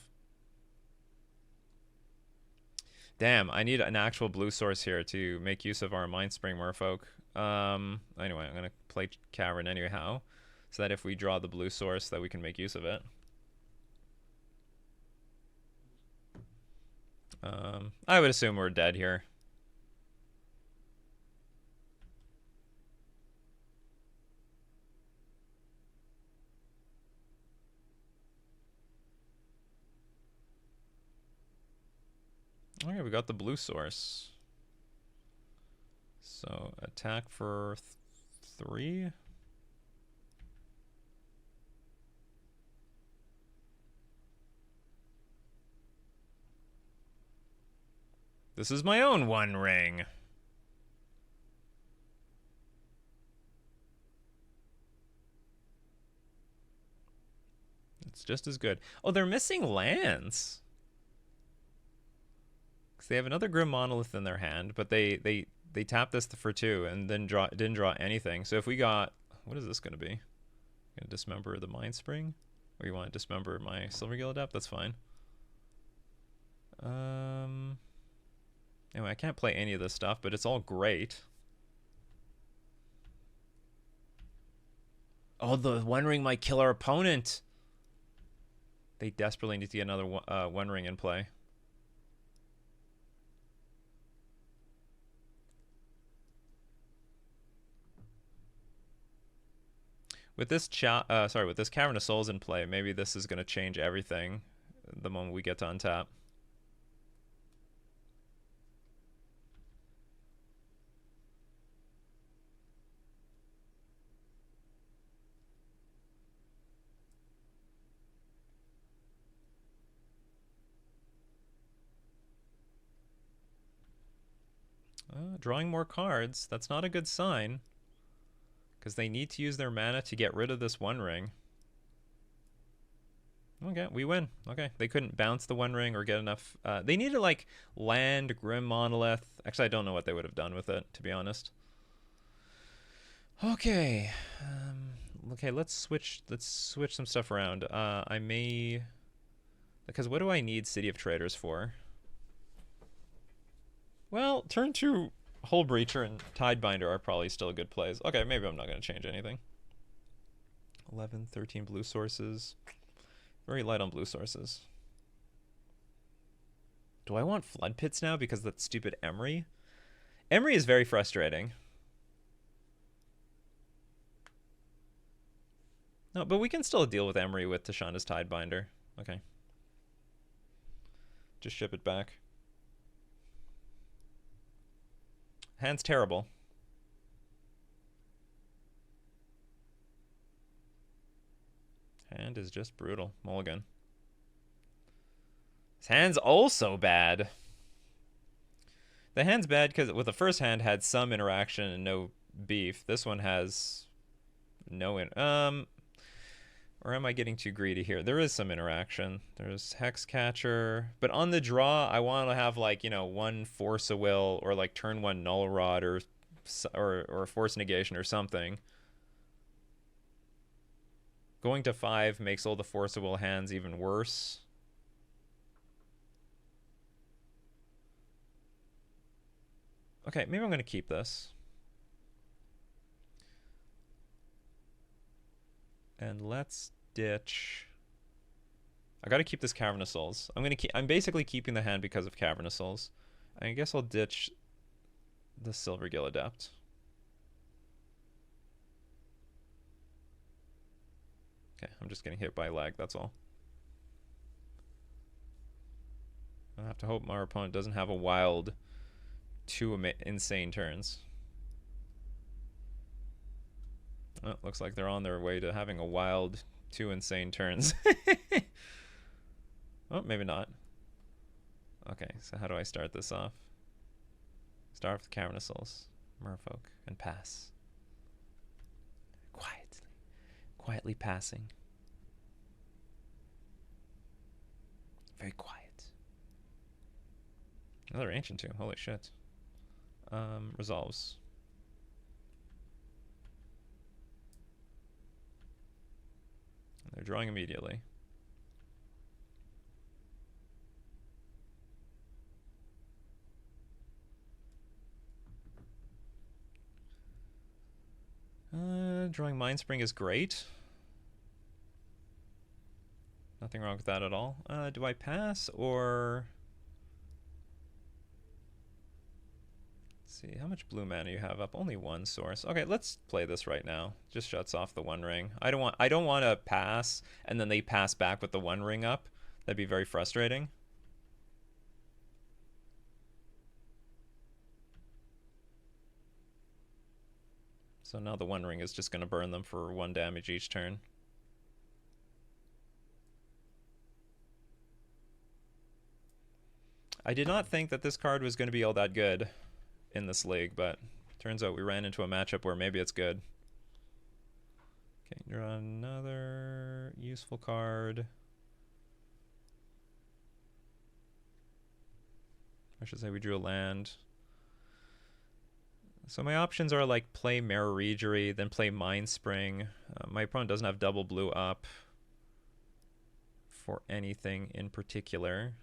Damn, I need an actual blue source here to make use of our Mindspring Merfolk. Anyway, I'm going to play Cavern anyhow, so that if we draw the blue source, that we can make use of it. I would assume we're dead here. Okay, we got the blue source. So attack for 3. This is my own One Ring. It's just as good. Oh, they're missing lands. Because they have another Grim Monolith in their hand, but they tapped this for 2 and then didn't draw anything. So if we got... What is this going to be? Going to dismember the Mindspring? Or you want to dismember my Silvergill Adept? That's fine. Anyway, I can't play any of this stuff, but it's all great. Oh, the One Ring might kill our opponent. They desperately need to get another One Ring in play. With this with this Cavern of Souls in play, maybe this is going to change everything the moment we get to untap. Drawing more cards. That's not a good sign. because they need to use their mana to get rid of this One Ring. Okay, we win. Okay, they couldn't bounce the One Ring or get enough. They needed like land, Grim Monolith. Actually, I don't know what they would have done with it, to be honest. Okay, okay, let's switch some stuff around. I may, because what do I need City of Traders for? Well, turn 2 Hull Breacher and Tidebinder are probably still good plays. Okay, maybe I'm not going to change anything. 11, 13 blue sources. Very light on blue sources. Do I want Flood Pits now because of that stupid Emery? Emery is very frustrating. No, but we can still deal with Emery with Tashanda's Tidebinder. Okay. Just ship it back. Hand's terrible. Hand is just brutal. Mulligan. His hand's also bad. The hand's bad because with the first hand had some interaction and no beef. This one has no or am I getting too greedy here? There is some interaction. There's Hexcatcher, but on the draw, I want to have like, you know, 1 Force of Will or like turn 1 Null Rod or Force Negation or something. Going to 5 makes all the Force of Will hands even worse. Okay, maybe I'm going to keep this. And let's ditch. I got to keep this Cavernous Souls. I'm basically keeping the hand because of Cavernous Souls. I guess I'll ditch the Silvergill Adept. Okay, I'm just getting hit by lag, that's all. I have to hope my opponent doesn't have a wild 2 insane turns. Oh, looks like they're on their way to having a wild 2 insane turns. Oh, maybe not. Okay, so how do I start this off? Start with Cavernous Souls, Merfolk, and pass. Quietly passing. Very quiet. Another Ancient Tomb, holy shit. Resolves. They're drawing immediately. Drawing Mindspring is great. Nothing wrong with that at all. Do I pass or... Let's see, how much blue mana you have up? Only 1 source. Okay, let's play this right now. Just shuts off the One Ring. I don't want to pass and then they pass back with the One Ring up. That'd be very frustrating. So now the One Ring is just going to burn them for 1 damage each turn. I did not think that this card was going to be all that good in this league, but turns out we ran into a matchup where maybe it's good. Okay, draw another useful card. I should say we drew a land. So my options are like play Mirror Regery, then play Mindspring. My opponent doesn't have double blue up for anything in particular.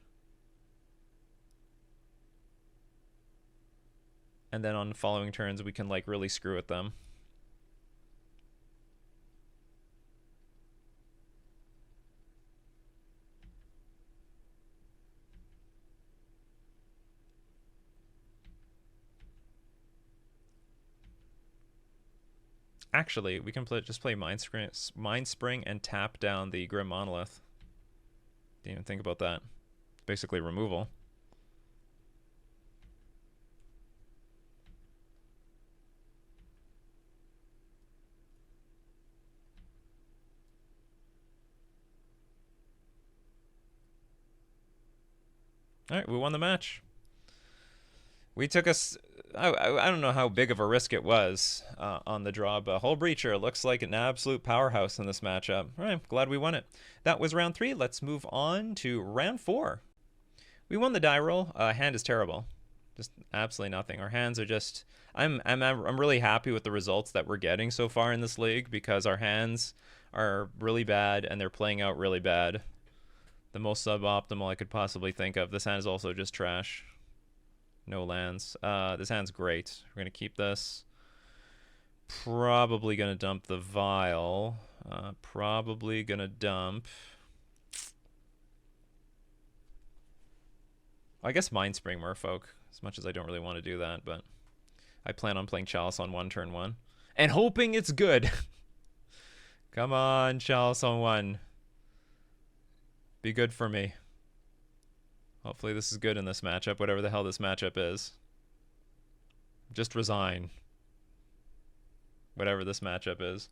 And then on the following turns, we can like really screw with them. Actually, we can just play Mindspring and tap down the Grim Monolith. Didn't even think about that. Basically removal. All right, we won the match. We took us I don't know how big of a risk it was on the draw, but Hull Breacher looks like an absolute powerhouse in this matchup. All right, glad we won it. That was round 3. Let's move on to round 4. We won the die roll. Hand is terrible. Just absolutely nothing. Our hands are just... I'm really happy with the results that we're getting so far in this league because our hands are really bad and they're playing out really bad. The most suboptimal I could possibly think of. This hand is also just trash. No lands. This hand's great. We're going to keep this. Probably going to dump the vial. Probably going to dump... I guess Mindspring Merfolk, as much as I don't really want to do that, but I plan on playing Chalice on 1 turn 1. And hoping it's good. Come on, Chalice on 1. Be good for me. Hopefully this is good in this matchup, whatever the hell this matchup is. Just resign. Whatever this matchup is.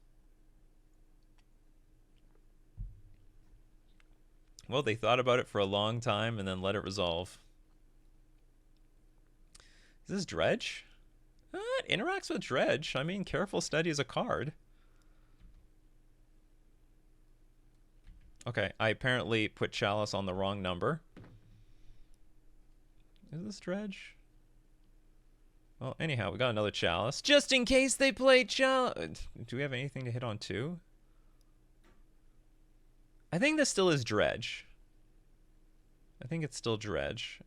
Well, they thought about it for a long time and then let it resolve. Is this Dredge? It interacts with Dredge. I mean, Careful Steady is a card. Okay, I apparently put Chalice on the wrong number. Is this Dredge? Well, anyhow, we got another Chalice. Just in case they play Chalice. Do we have anything to hit on too? I think this still is Dredge. I think it's still Dredge.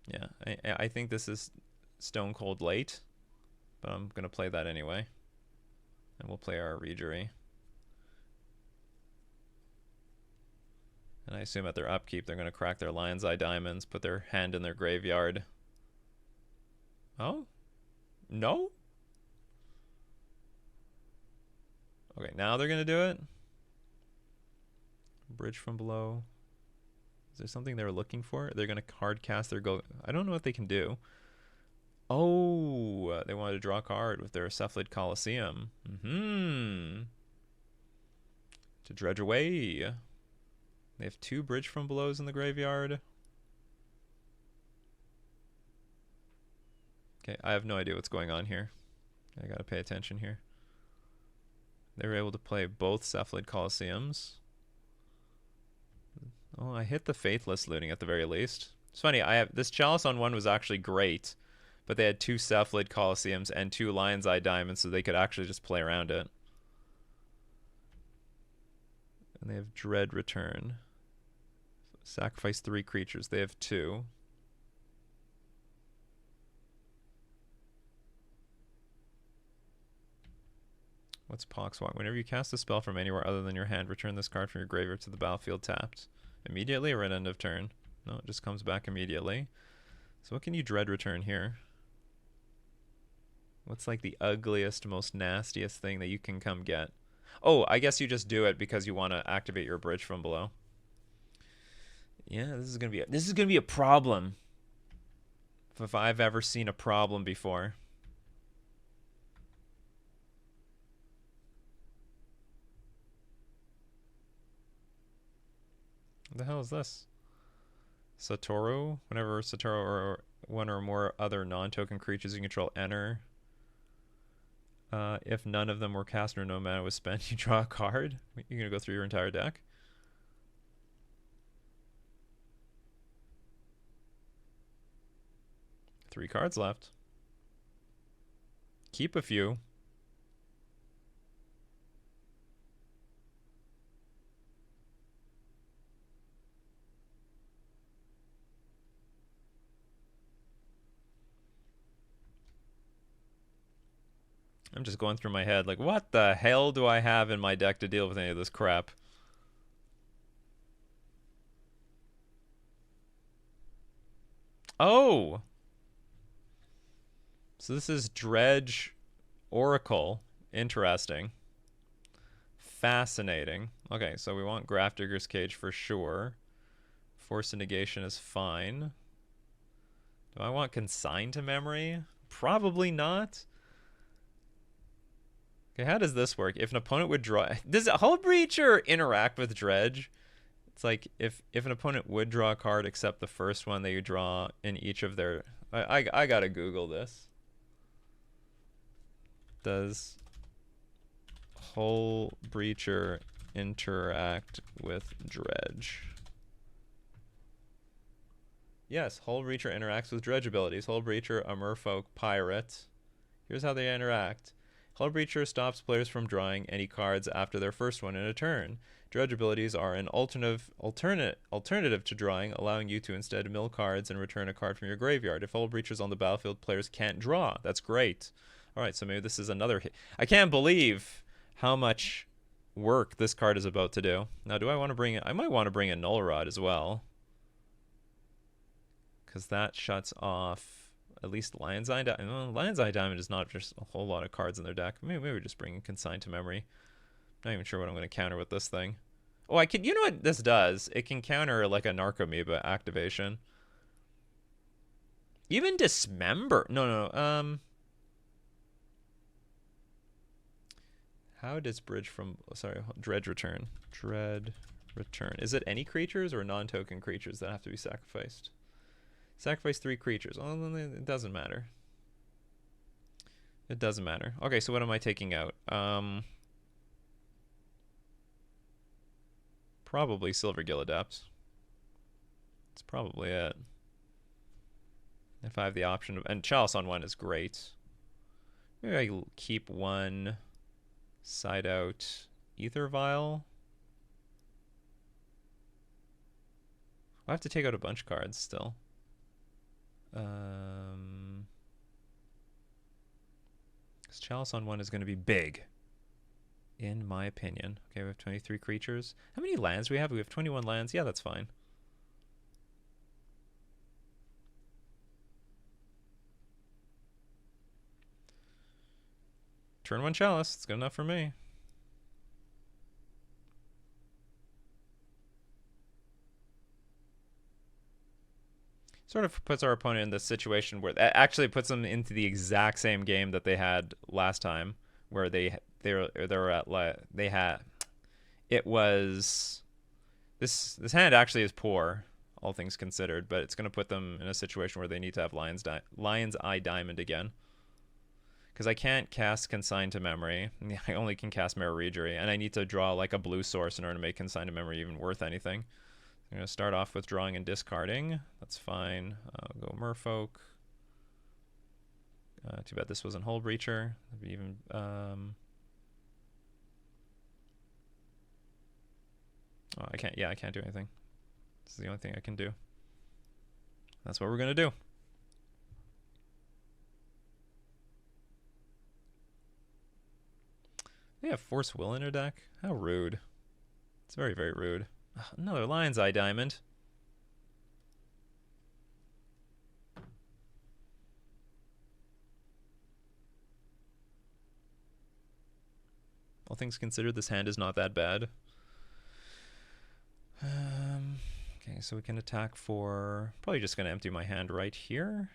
Yeah, I think this is Stone Cold Late, but I'm going to play that anyway. And we'll play our Regery. And I assume at their upkeep, they're going to crack their Lion's Eye Diamonds, put their hand in their graveyard. Oh? No? Okay, now they're going to do it? Bridge from below. Is there something they were looking for? They're going to hard cast their go. I don't know what they can do. Oh, they wanted to draw a card with their Cephalid Coliseum. To dredge away. They have 2 Bridge from Belows in the graveyard. Okay, I have no idea what's going on here. I gotta pay attention here. They were able to play both Cephalid Coliseums. Oh, I hit the Faithless looting at the very least. It's funny, this Chalice on 1 was actually great, but they had 2 Cephalid Coliseums and 2 Lion's Eye Diamonds, so they could actually just play around it. And they have Dread Return. Sacrifice 3 creatures. They have 2. What's Poxwalk? Whenever you cast a spell from anywhere other than your hand, return this card from your graveyard to the battlefield tapped. Immediately or at end of turn? No, it just comes back immediately. So what can you Dread Return here? What's like the ugliest, most nastiest thing that you can come get? Oh, I guess you just do it because you want to activate your Bridge from Below. Yeah, this is gonna be a problem. If I've ever seen a problem before. What the hell is this? Satoru. Whenever Satoru or one or more other non-token creatures you control enter. If none of them were cast or no mana was spent, you draw a card. You're gonna go through your entire deck. Three cards left. Keep a few. I'm just going through my head like, what the hell do I have in my deck to deal with any of this crap? Oh! So this is Dredge Oracle. Interesting. Fascinating. Okay, so we want Grafdigger's Cage for sure. Force of Negation is fine. Do I want Consign to Memory? Probably not. Okay, how does this work? If an opponent would draw... Does Hull Breacher interact with Dredge? It's like if an opponent would draw a card except the first one that you draw in each of their... I gotta Google this. Does Hull Breacher interact with Dredge? Yes, Hull Breacher interacts with Dredge abilities. Hull Breacher, a Merfolk pirate. Here's how they interact. Hull Breacher stops players from drawing any cards after their first one in a turn. Dredge abilities are an alternative to drawing, allowing you to instead mill cards and return a card from your graveyard. If Hull Breacher's on the battlefield, players can't draw. That's great. All right, so maybe this is another hit. I can't believe how much work this card is about to do. Now, do I want to bring it? I might want to bring a Null Rod as well, because that shuts off at least Lion's Eye Diamond. Well, Lion's Eye Diamond is not just a whole lot of cards in their deck. Maybe we're just bringing Consigned to Memory. Not even sure what I'm going to counter with this thing. Oh, I can. You know what this does? It can counter like a Narcomoeba activation. Even Dismember. No. How does Bridge from... Sorry, Dredge Return. Dread Return. Is it any creatures or non-token creatures that have to be sacrificed? Sacrifice 3 creatures. Oh, it doesn't matter. It doesn't matter. Okay, so what am I taking out? Probably Silvergill Adept. That's probably it. If I have the option of... And Chalice on 1 is great. Maybe I keep one side out Ether Vial. I have to take out a bunch of cards still. This Chalice on 1 is going to be big, in my opinion. Okay, we have 23 creatures. How many lands do we have? We have 21 lands. Yeah, that's fine. Turn 1 Chalice. It's good enough for me. Sort of puts our opponent in this situation where that actually puts them into the exact same game that they had last time, where they were at they had it was this hand actually is poor, all things considered, but it's going to put them in a situation where they need to have Lion's Eye Diamond again, because I can't cast Consign to Memory. I only can cast Mirror Regery, and I need to draw like a blue source in order to make Consign to Memory even worth anything. I'm going to start off with drawing and discarding. That's fine. I'll go Merfolk. Too bad this wasn't Hull Breacher. Even oh, I can't. Yeah, I can't do anything. This is the only thing I can do. That's what we're going to do. They have Force Will in their deck? How rude. It's very, very rude. Another Lion's Eye Diamond. All things considered, this hand is not that bad. Okay, so we can attack for... Probably just going to empty my hand right here.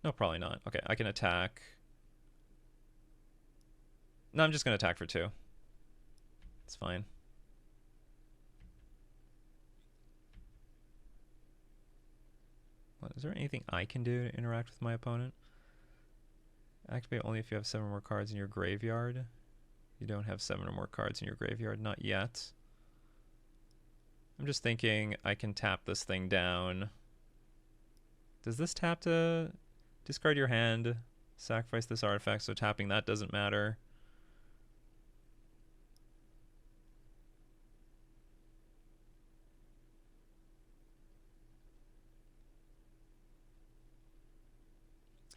No, probably not. Okay, I can attack... No, I'm just going to attack for 2. It's fine. Is there anything I can do to interact with my opponent? Activate only if you have 7 or more cards in your graveyard. You don't have 7 or more cards in your graveyard. Not yet. I'm just thinking I can tap this thing down. Does this tap to discard your hand? Sacrifice this artifact, so tapping that doesn't matter.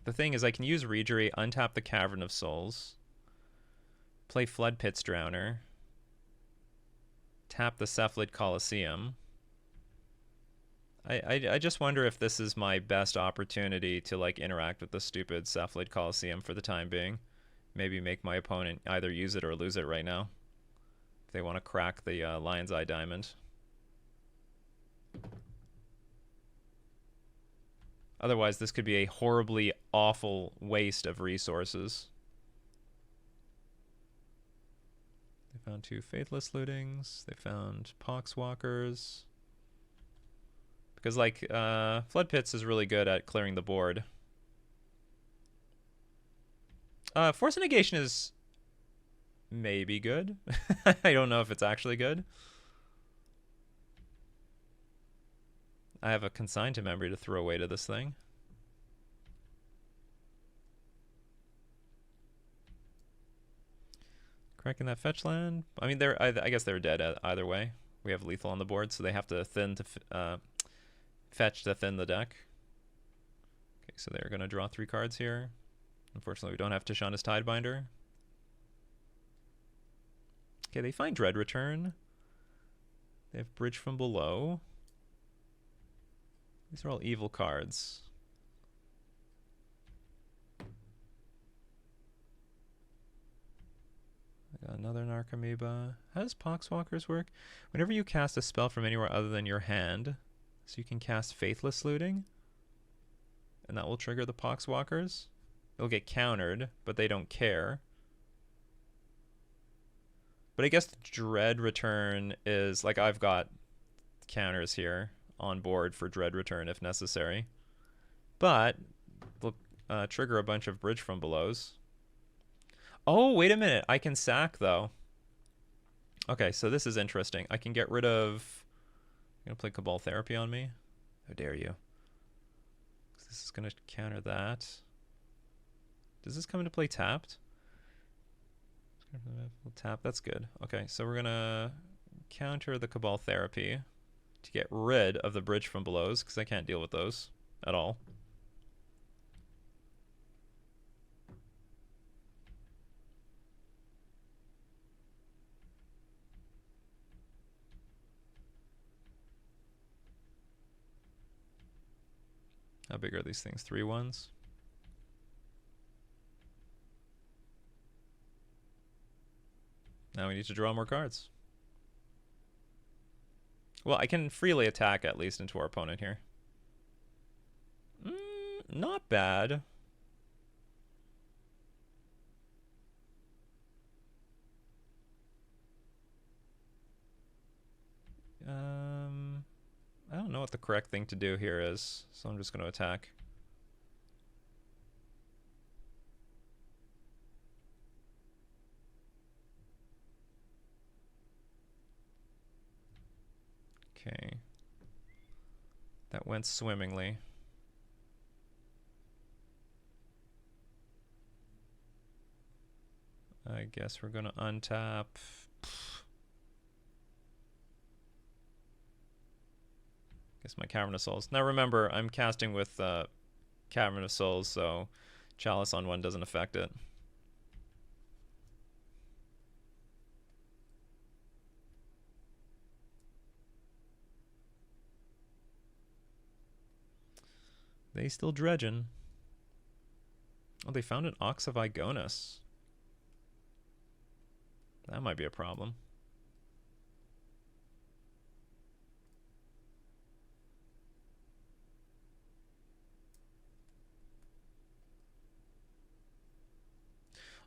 The thing is, I can use Regery, untap the Cavern of Souls, play Flood Pit's Drowner, tap the Cephalid Colosseum. I just wonder if this is my best opportunity to like interact with the stupid Cephalid Colosseum for the time being. Maybe make my opponent either use it or lose it right now, if they want to crack the Lion's Eye Diamond. Otherwise, this could be a horribly awful waste of resources. found 2 Faithless Lootings. They found Poxwalkers. Because, like, Flood Pits is really good at clearing the board. Force Negation is maybe good. I don't know if it's actually good. I have a Consign to Memory to throw away to this thing. Cracking that fetch land. I mean, I guess they're dead either way. We have lethal on the board, so they have to thin to fetch to thin the deck. Okay, so they're going to draw 3 cards here. Unfortunately, we don't have Tishana's Tidebinder. Okay, they find Dread Return. They have Bridge from Below. These are all evil cards. I got another Narcomoeba. How does Poxwalkers work? Whenever you cast a spell from anywhere other than your hand, so you can cast Faithless Looting, and that will trigger the Poxwalkers. They'll get countered, but they don't care. But I guess Dread Return is, like, I've got counters here on board for Dread Return if necessary. But they'll trigger a bunch of Bridge from Belows. Oh, wait a minute. I can sack, though. Okay, so this is interesting. I can get rid of... You're going to play Cabal Therapy on me? How dare you? This is going to counter that. Does this come into play tapped? We'll tap. That's good. Okay, so we're going to counter the Cabal Therapy to get rid of the Bridge from Belows, because I can't deal with those at all. How big are these things? 3/1s? Now we need to draw more cards. Well, I can freely attack at least into our opponent here. Not bad. I don't know what the correct thing to do here is, so I'm just going to attack. Okay. That went swimmingly. I guess we're going to untap. Guess my Cavern of Souls. Now remember, I'm casting with Cavern of Souls, so Chalice on 1 doesn't affect it. They still dredging. Oh, they found an Ox of Igonus. That might be a problem.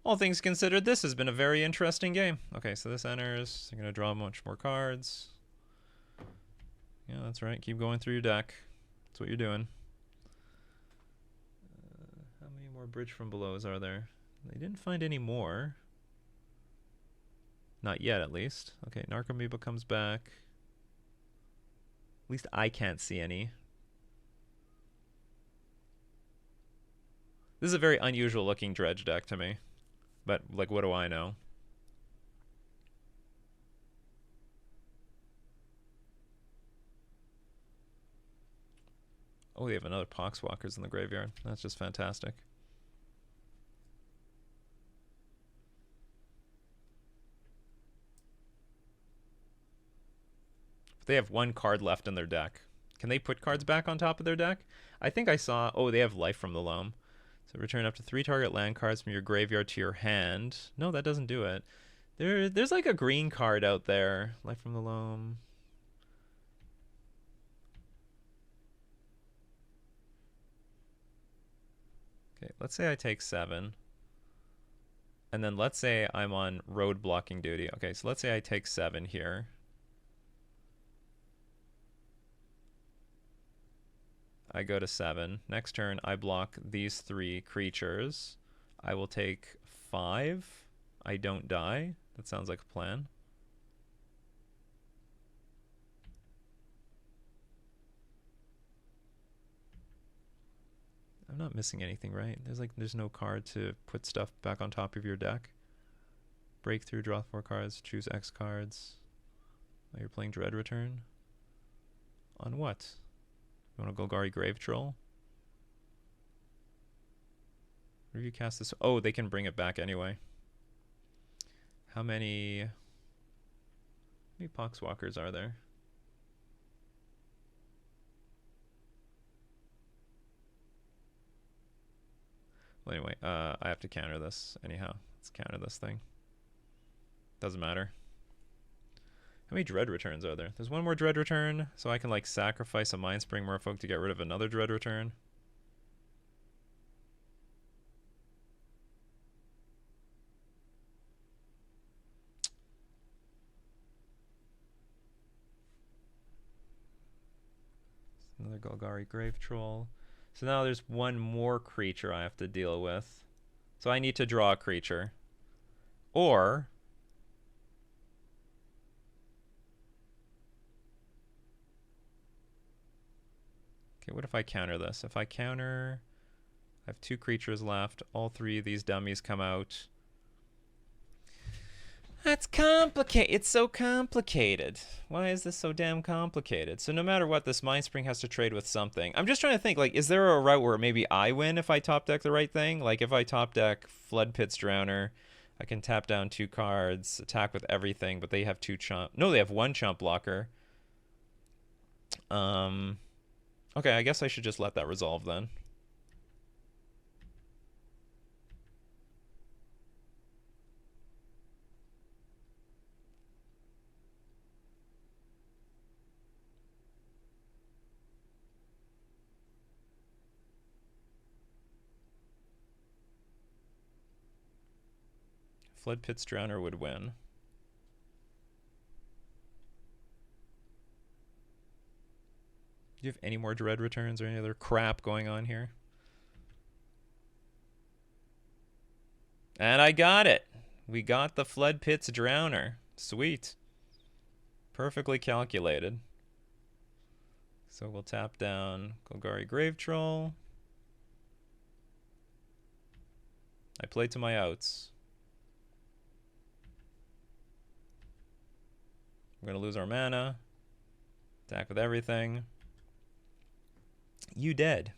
All things considered, this has been a very interesting game. Okay, so this enters. You're going to draw much more cards. Yeah, that's right. Keep going through your deck. That's what you're doing. How many more Bridge from Belows are there? They didn't find any more. Not yet, at least. Okay, Narcomoeba comes back. At least I can't see any. This is a very unusual looking dredge deck to me. But, like, what do I know? Oh, they have another Poxwalkers in the graveyard. That's just fantastic. They have 1 card left in their deck. Can they put cards back on top of their deck? I think I saw... Oh, they have Life from the Loam. So return up to 3 target land cards from your graveyard to your hand. No, that doesn't do it. There's like a green card out there. Life from the Loam. Okay, let's say I take 7. And then let's say I'm on road blocking duty. Okay, so let's say I take 7 here. I go to 7. Next turn, I block these 3 creatures. I will take 5. I don't die. That sounds like a plan. I'm not missing anything, right? There's no card to put stuff back on top of your deck. Breakthrough, draw 4 cards, choose X cards. Oh, you're playing Dread Return? On what? You want a Golgari Grave Troll? What if you cast this? Oh, they can bring it back anyway. How many Poxwalkers are there? Well, anyway, I have to counter this anyhow. Let's counter this thing. Doesn't matter. How many Dread Returns are there? There's one more Dread Return, so I can like sacrifice a Mindspring Merfolk to get rid of another Dread Return. Another Golgari Grave Troll. So now there's one more creature I have to deal with. So I need to draw a creature. Or okay, what if I counter this? If I counter, I have 2 creatures left. All 3 of these dummies come out. That's complicated. It's so complicated. Why is this so damn complicated? So no matter what, this Mindspring has to trade with something. I'm just trying to think, like, is there a route where maybe I win if I top deck the right thing? Like, if I top deck Flood Pit's Drowner, I can tap down 2 cards, attack with everything, but they have 2 chump. No, they have 1 chump blocker. Okay, I guess I should just let that resolve then. Flood Pit's Drowner would win. Do you have any more Dread Returns or any other crap going on here? And I got it. We got the Flood Pit's Drowner. Sweet. Perfectly calculated. So we'll tap down Golgari Grave Troll. I play to my outs. We're going to lose our mana. Attack with everything. You dead.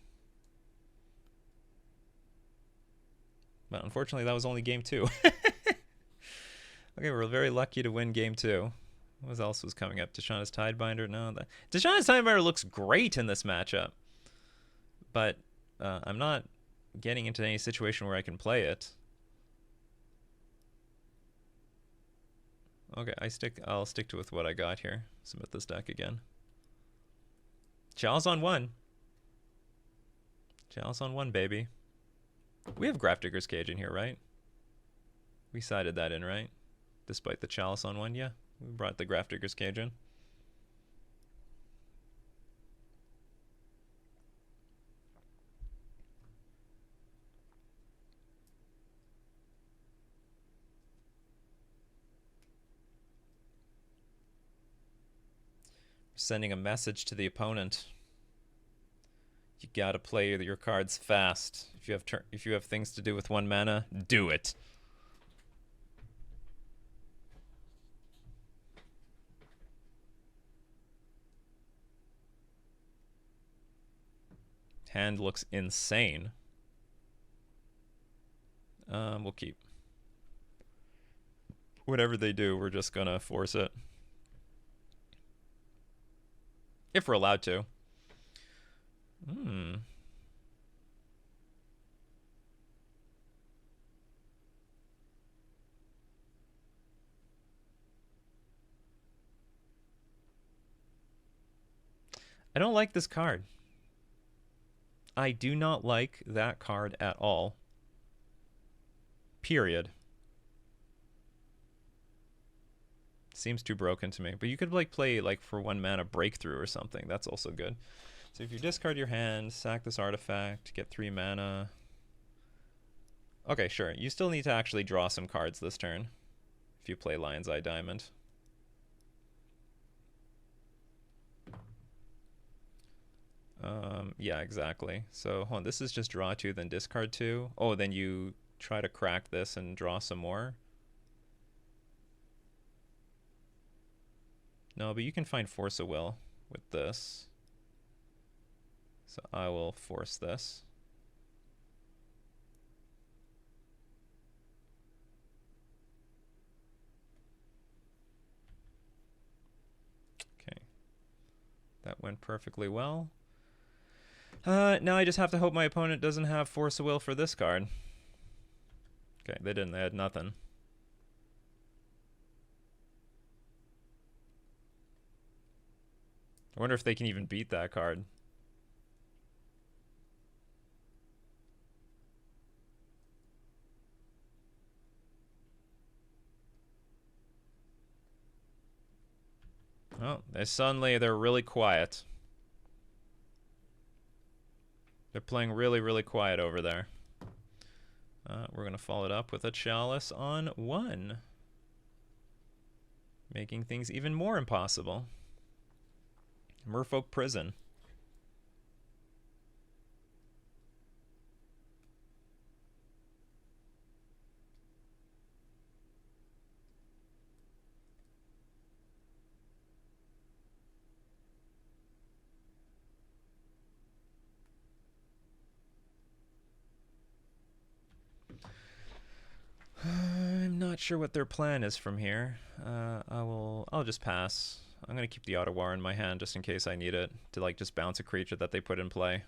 But unfortunately, that was only game 2. Okay, we're very lucky to win game 2. What else was coming up? Deshana's Tidebinder? No. Deshana's Tidebinder looks great in this matchup. But I'm not getting into any situation where I can play it. Okay, I'll stick to with what I got here. Submit this deck again. Chalice on 1. Chalice on 1, baby. We have Grafdigger's Cage in here, right? We sided that in, right? Despite the Chalice on 1, yeah. We brought the Grafdigger's Cage in. Sending a message to the opponent. You gotta play your cards fast. If you have things to do with 1 mana, do it. Hand looks insane. We'll keep. Whatever they do, we're just gonna force it. If we're allowed to. I don't like this card. I do not like that card at all. Period. Seems too broken to me. But you could like play like for 1 mana Breakthrough or something. That's also good. So if you discard your hand, sack this artifact, get 3 mana. Okay, sure. You still need to actually draw some cards this turn if you play Lion's Eye Diamond. Yeah, exactly. So hold on, this is just draw 2, then discard 2. Oh, then you try to crack this and draw some more. No, but you can find Force of Will with this. So I will force this. Okay. That went perfectly well. Now I just have to hope my opponent doesn't have Force of Will for this card. Okay, they didn't. They had nothing. I wonder if they can even beat that card. Oh, they're really quiet. They're playing really, really quiet over there. We're going to follow it up with a Chalice on 1. Making things even more impossible. Merfolk Prison. I'm not sure what their plan is from here. I'll just pass. I'm gonna keep the Ottawa in my hand just in case I need it to like just bounce a creature that they put in play.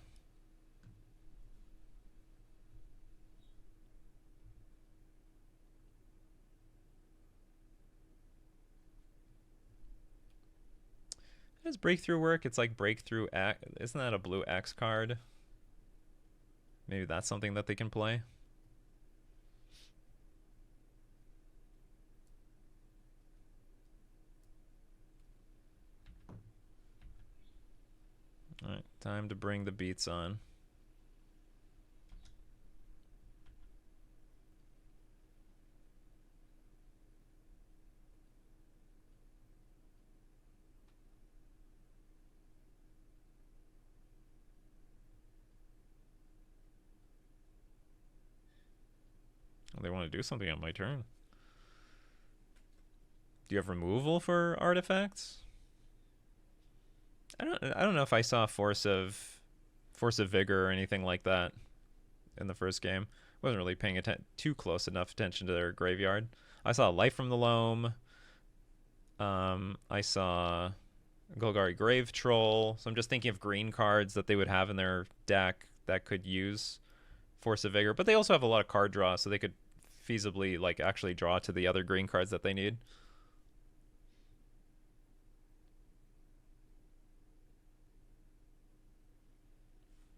How does Breakthrough work? It's like Breakthrough X. Isn't that a blue X card? Maybe that's something that they can play. Alright, time to bring the beats on. They want to do something on my turn. Do you have removal for artifacts? I don't know if I saw Force of Vigor or anything like that in the first game. Wasn't really paying too close enough attention to their graveyard. I saw Life from the Loam. I saw Golgari Grave Troll. So I'm just thinking of green cards that they would have in their deck that could use Force of Vigor. But they also have a lot of card draw, so they could feasibly like actually draw to the other green cards that they need.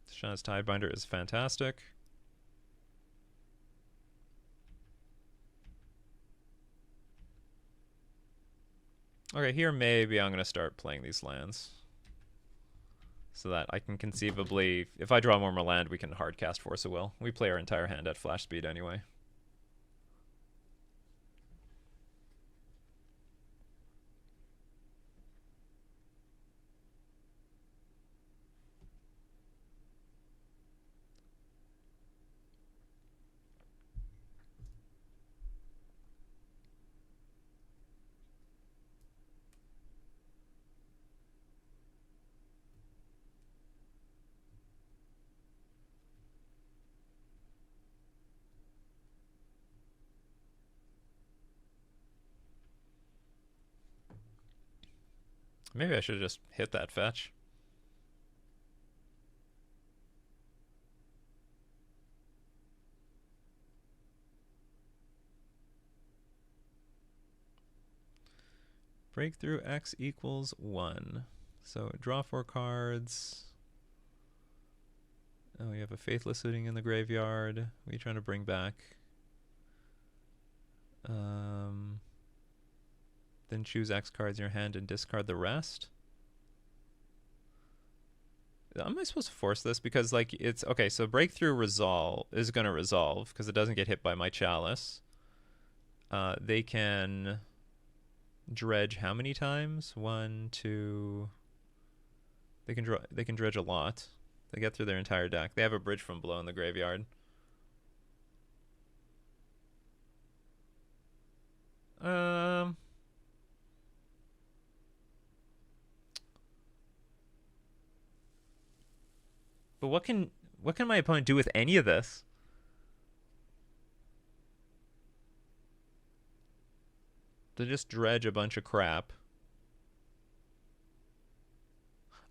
Shana's Tidebinder is fantastic. Okay, here maybe I'm going to start playing these lands. So that I can conceivably, if I draw more land, we can hardcast Force of Will. We play our entire hand at flash speed anyway. Maybe I should have just hit that fetch. Breakthrough X equals 1. So draw 4 cards. Oh, you have a Faithless sitting in the graveyard. What are you trying to bring back? Then choose X cards in your hand and discard the rest. Am I supposed to force this? Because, like, it's... Okay, so Breakthrough resolve is going to resolve because it doesn't get hit by my Chalice. They can dredge how many times? 1, 2... They can dredge a lot. They get through their entire deck. They have a Bridge from Below in the graveyard. But what can my opponent do with any of this? To just dredge a bunch of crap.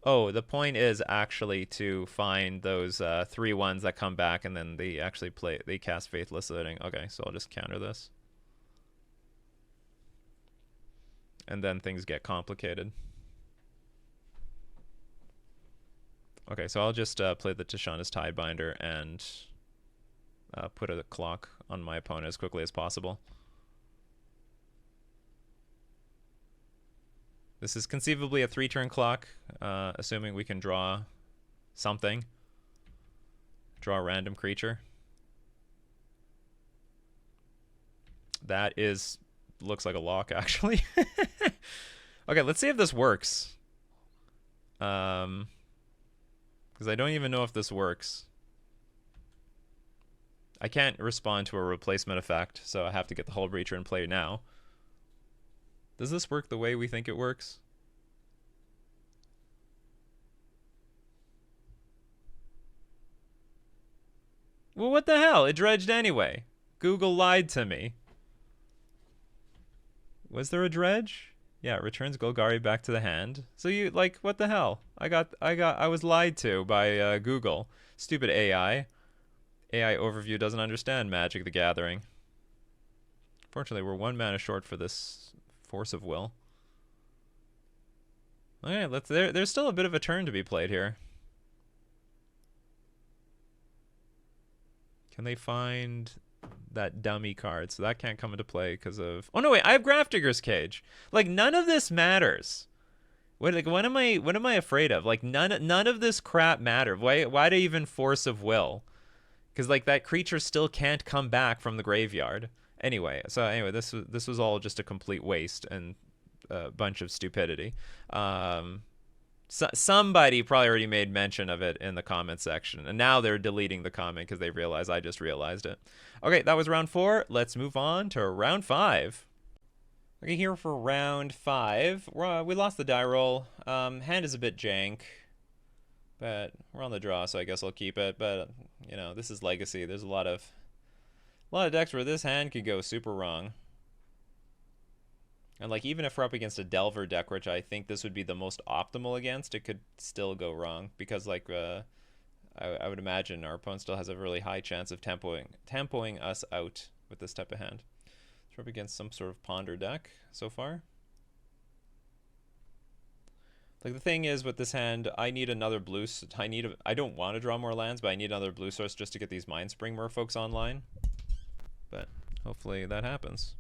Oh, the point is actually to find those 3/1s that come back, and then they actually they cast Faithless Looting. Okay, so I'll just counter this. And then things get complicated. Okay, so I'll just play the Tishana's Tidebinder and put a clock on my opponent as quickly as possible. This is conceivably a 3-turn clock, assuming we can draw something. Draw a random creature. That looks like a lock, actually. Okay, let's see if this works. Because I don't even know if this works. I can't respond to a replacement effect, so I have to get the Hull Breacher in play now. Does this work the way we think it works? Well, what the hell? It dredged anyway. Google lied to me. Was there a dredge? Yeah, it returns Golgari back to the hand. So you, like, what the hell? I was lied to by Google. Stupid AI. AI overview doesn't understand Magic the Gathering. Fortunately, we're 1 mana short for this Force of Will. Okay, there's still a bit of a turn to be played here. Can they find that dummy card? So that can't come into play because of... Oh no, wait, I have Grafdigger's Cage. Like, none of this matters. What am I afraid of? Like, none of this crap matter. Why do even Force of Will? Because, like, that creature still can't come back from the graveyard. Anyway, this was all just a complete waste and a bunch of stupidity. Somebody probably already made mention of it in the comment section, and now they're deleting the comment because they realize I just realized it. Okay, that was round 4. Let's move on to round 5. Okay, here for round 5. We lost the die roll. Hand is a bit jank, but we're on the draw, so I guess I'll keep it. But you know, this is Legacy. There's a lot of decks where this hand could go super wrong. And like, even if we're up against a Delver deck, which I think this would be the most optimal against, it could still go wrong. Because like, I would imagine our opponent still has a really high chance of tempoing us out with this type of hand. So we're up against some sort of Ponder deck so far. Like, the thing is with this hand, I need another blue. I don't want to draw more lands, but I need another blue source just to get these Mindspring Merfolks online. But hopefully that happens.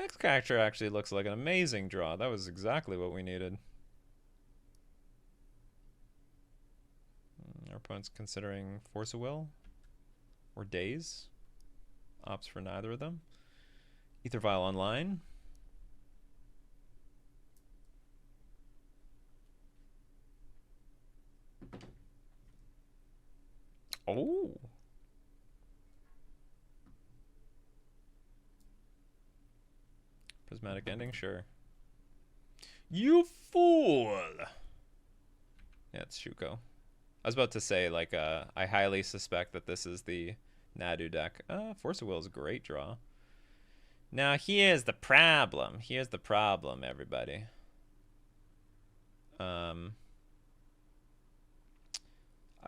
X-Catcher actually looks like an amazing draw. That was exactly what we needed. Our opponent's considering Force of Will or Daze. Opts for neither of them. Ether Vial online. Oh. Prismatic Ending, sure. You fool! Yeah, it's Shuko. I was about to say, like, I highly suspect that this is the Nadu deck. Force of Will is a great draw. Now, here's the problem. Here's the problem, everybody. I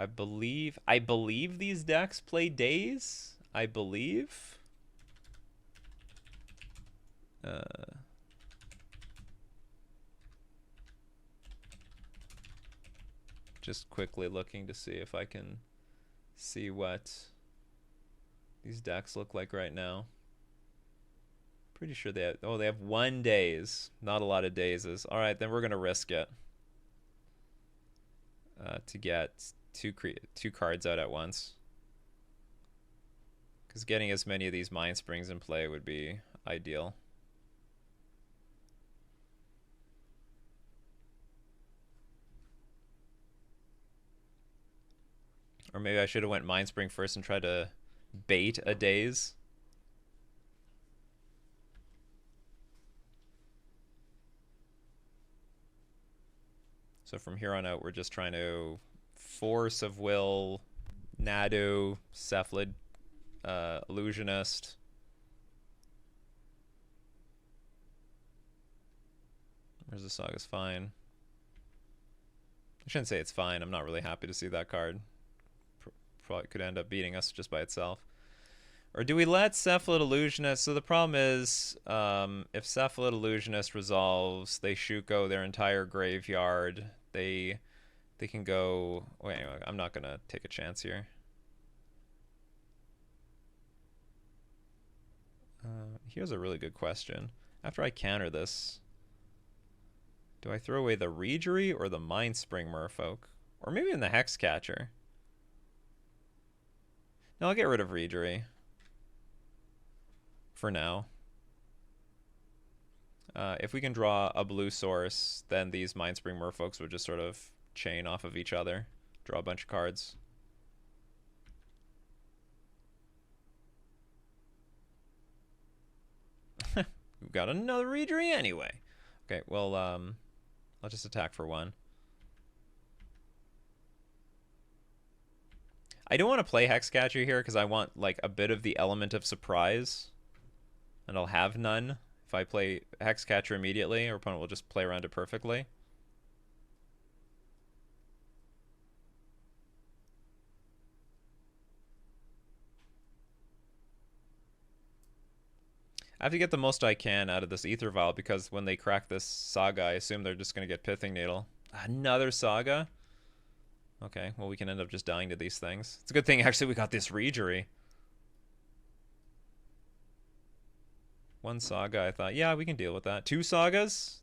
believe these decks play Daze. I believe. Just quickly looking to see if I can See what these decks look like right now. Pretty sure they have, oh, they have 1 days. Not a lot of dazes. All right, then we're gonna risk it to get two cards out at once. Because getting as many of these Mind Springs in play would be ideal. Or maybe I should have went Mind Spring first and tried to bait a daze. So from here on out, we're just trying to Force of Will, Nadu, Cephalid, Illusionist. Where's the Saga's fine. I shouldn't say it's fine. I'm not really happy to see that card. Probably could end up beating us just by itself. Or do we let Cephalid Illusionist? So the problem is, if Cephalid Illusionist resolves, they Shuko their entire graveyard. They can go. Wait, anyway, I'm not gonna take a chance here. Here's a really good question. After I counter this, do I throw away the Reejerey or the Mind Spring Merfolk? Or maybe even the Hex Catcher? No, I'll get rid of Reejerey. For now. If we can draw a blue source, then these Mind Spring Merfolks would just sort of chain off of each other. Draw a bunch of cards. We've got another Reejerey anyway. Okay, well, I'll just attack for 1. I don't want to play Hexcatcher here because I want like a bit of the element of surprise. And I'll have none if I play Hexcatcher immediately. Our opponent will just play around it perfectly. I have to get the most I can out of this Ether Vial because when they crack this Saga, I assume they're just going to get Pithing Needle. Another Saga? Okay, well we can end up just dying to these things. It's a good thing actually we got this Reejerey. 1 Saga, I thought, yeah, we can deal with that. 2 Sagas?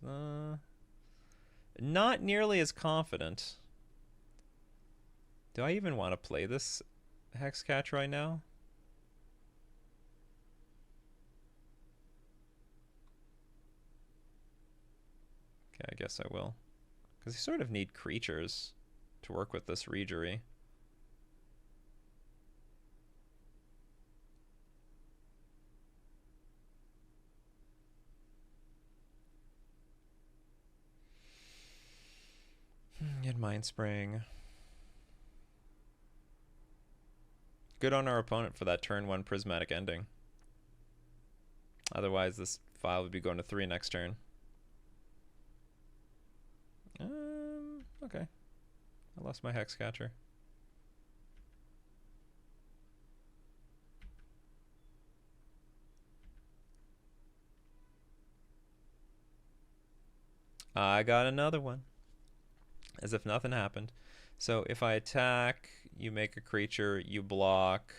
Not nearly as confident. Do I even want to play this Hexcatch right now? Okay, I guess I will. Because you sort of need creatures to work with this Reejerey. Get Mind Spring. Good on our opponent for that turn 1 Prismatic Ending. Otherwise, this file would be going to 3 next turn. Okay. I lost my Hexcatcher. I got another one. As if nothing happened. So if I attack, you make a creature, you block.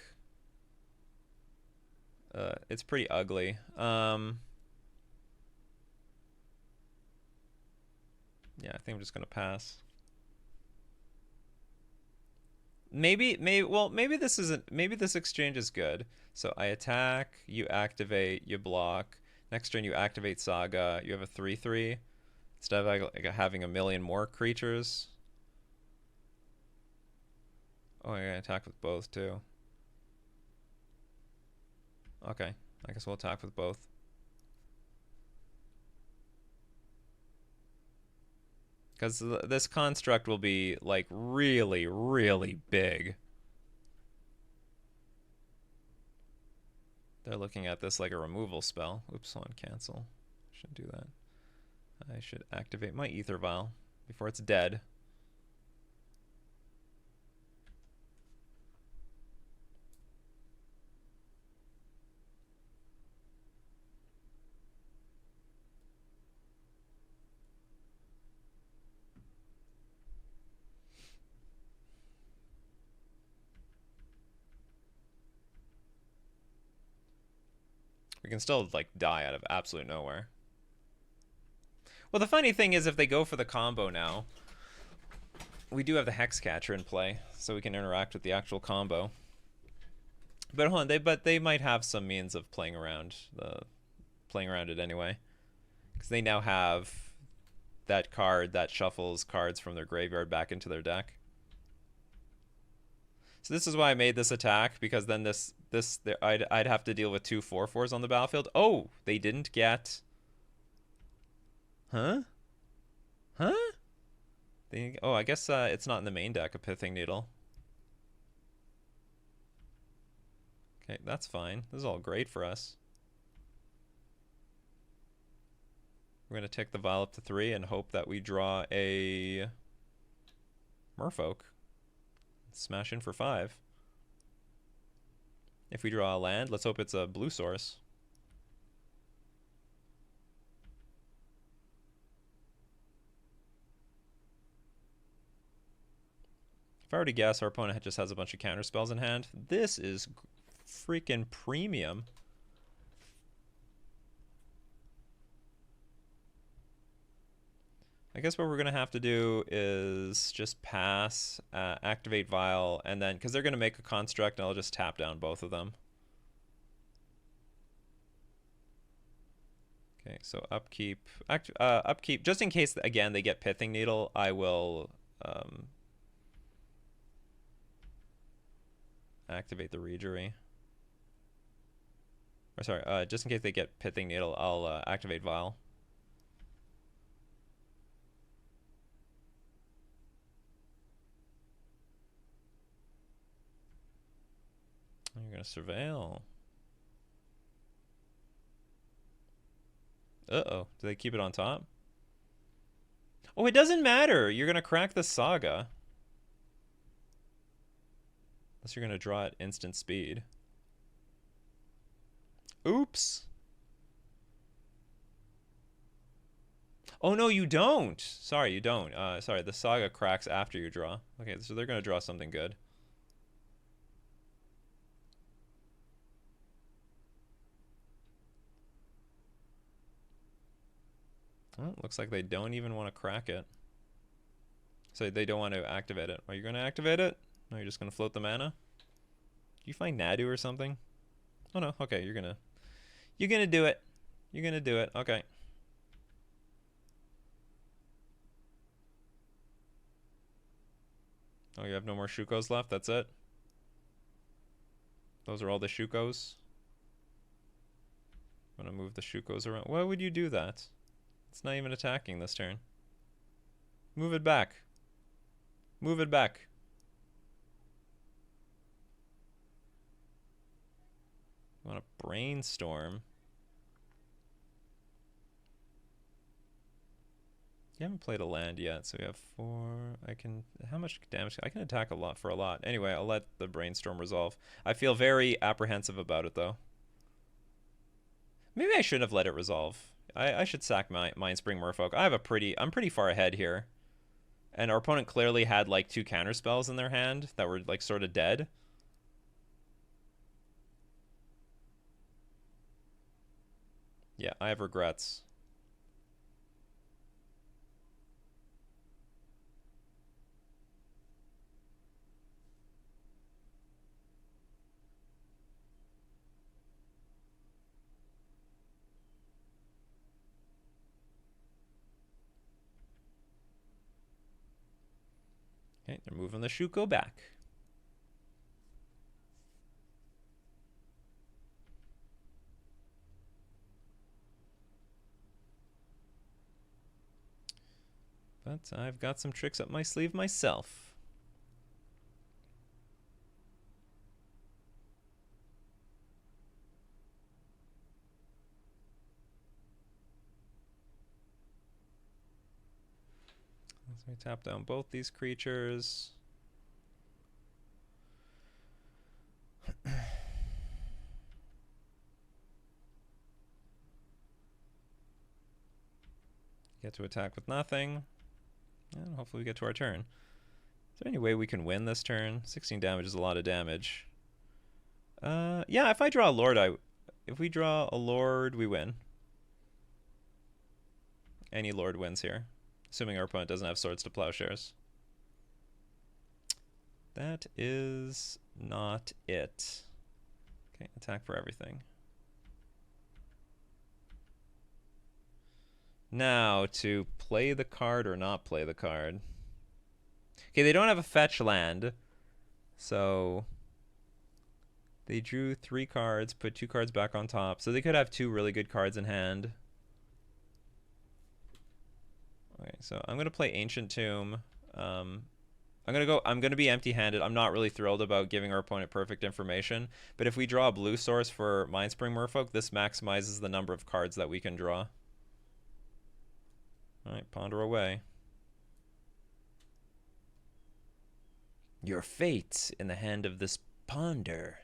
It's pretty ugly. Yeah, I think I'm just gonna pass. Maybe this isn't. Maybe this exchange is good. So I attack, you activate, you block. Next turn you activate Saga. You have a 3/3 instead of like having a million more creatures. Oh, I gotta attack with both too. Okay, I guess we'll attack with both. Because this construct will be, like, really, really big. They're looking at this like a removal spell. Oops, on cancel. Shouldn't do that. I should activate my Ether Vial before it's dead. We can still, like, die out of absolute nowhere. Well, the funny thing is if they go for the combo now, we do have the Hexcatcher in play, so we can interact with the actual combo. But hold on, they might have some means of playing around it anyway, because they now have that card that shuffles cards from their graveyard back into their deck. So this is why I made this attack, because then I'd have to deal with 2 4/4s on the battlefield. Oh, they didn't get. Huh? Huh? Oh, I guess it's not in the main deck, a Pithing Needle. Okay, that's fine. This is all great for us. We're going to tick the Vial up to 3 and hope that we draw a Merfolk. Smash in for 5. If we draw a land, let's hope it's a blue source. If I were to guess, our opponent just has a bunch of counter spells in hand. This is freaking premium. I guess what we're going to have to do is just pass, activate Vial, and then, because they're going to make a construct, and I'll just tap down both of them. Okay, so upkeep, just in case, again, they get Pithing Needle, I will activate the Reejerey. Or sorry, just in case they get Pithing Needle, I'll activate Vial. You're going to surveil. Uh-oh. Do they keep it on top? Oh, it doesn't matter. You're going to crack the Saga. Unless you're going to draw at instant speed. Oops. Oh, no, you don't. Sorry, you don't. Sorry, the Saga cracks after you draw. Okay, so they're going to draw something good. Well, looks like they don't even want to crack it. So they don't want to activate it. Are you going to activate it? No, you're just going to float the mana? Do you find Nadu or something? Oh no, okay, you're gonna do it. You're gonna do it. Okay. Oh, you have no more Shukos left? That's it? Those are all the Shukos? I'm gonna move the Shukos around. Why would you do that? It's not even attacking this turn. Move it back. Move it back. I want to brainstorm. You haven't played a land yet, so we have 4. I can... How much damage? I can attack a lot for a lot. Anyway, I'll let the brainstorm resolve. I feel very apprehensive about it, though. Maybe I shouldn't have let it resolve. I should sack my Mindspring Merfolk. I'm pretty far ahead here. And our opponent clearly had, like, 2 counter spells in their hand that were, like, sort of dead. Yeah, I have regrets. Okay, they're moving the Shuko back. But I've got some tricks up my sleeve myself. So we tap down both these creatures. Get to attack with nothing. And hopefully we get to our turn. Is there any way we can win this turn? 16 damage is a lot of damage. Yeah, if I draw a Lord, if we draw a lord, we win. Any lord wins here, assuming our opponent doesn't have swords to plowshares. That is not it. Okay, attack for everything. Now, to play the card or not play the card. Okay, they don't have a fetch land, so they drew 3 cards, put 2 cards back on top, so they could have 2 really good cards in hand. Okay, so I'm gonna play Ancient Tomb. I'm gonna be empty-handed. I'm not really thrilled about giving our opponent perfect information, but if we draw a blue source for Mindspring Merfolk, this maximizes the number of cards that we can draw. All right, ponder away. Your fate in the hand of this ponder.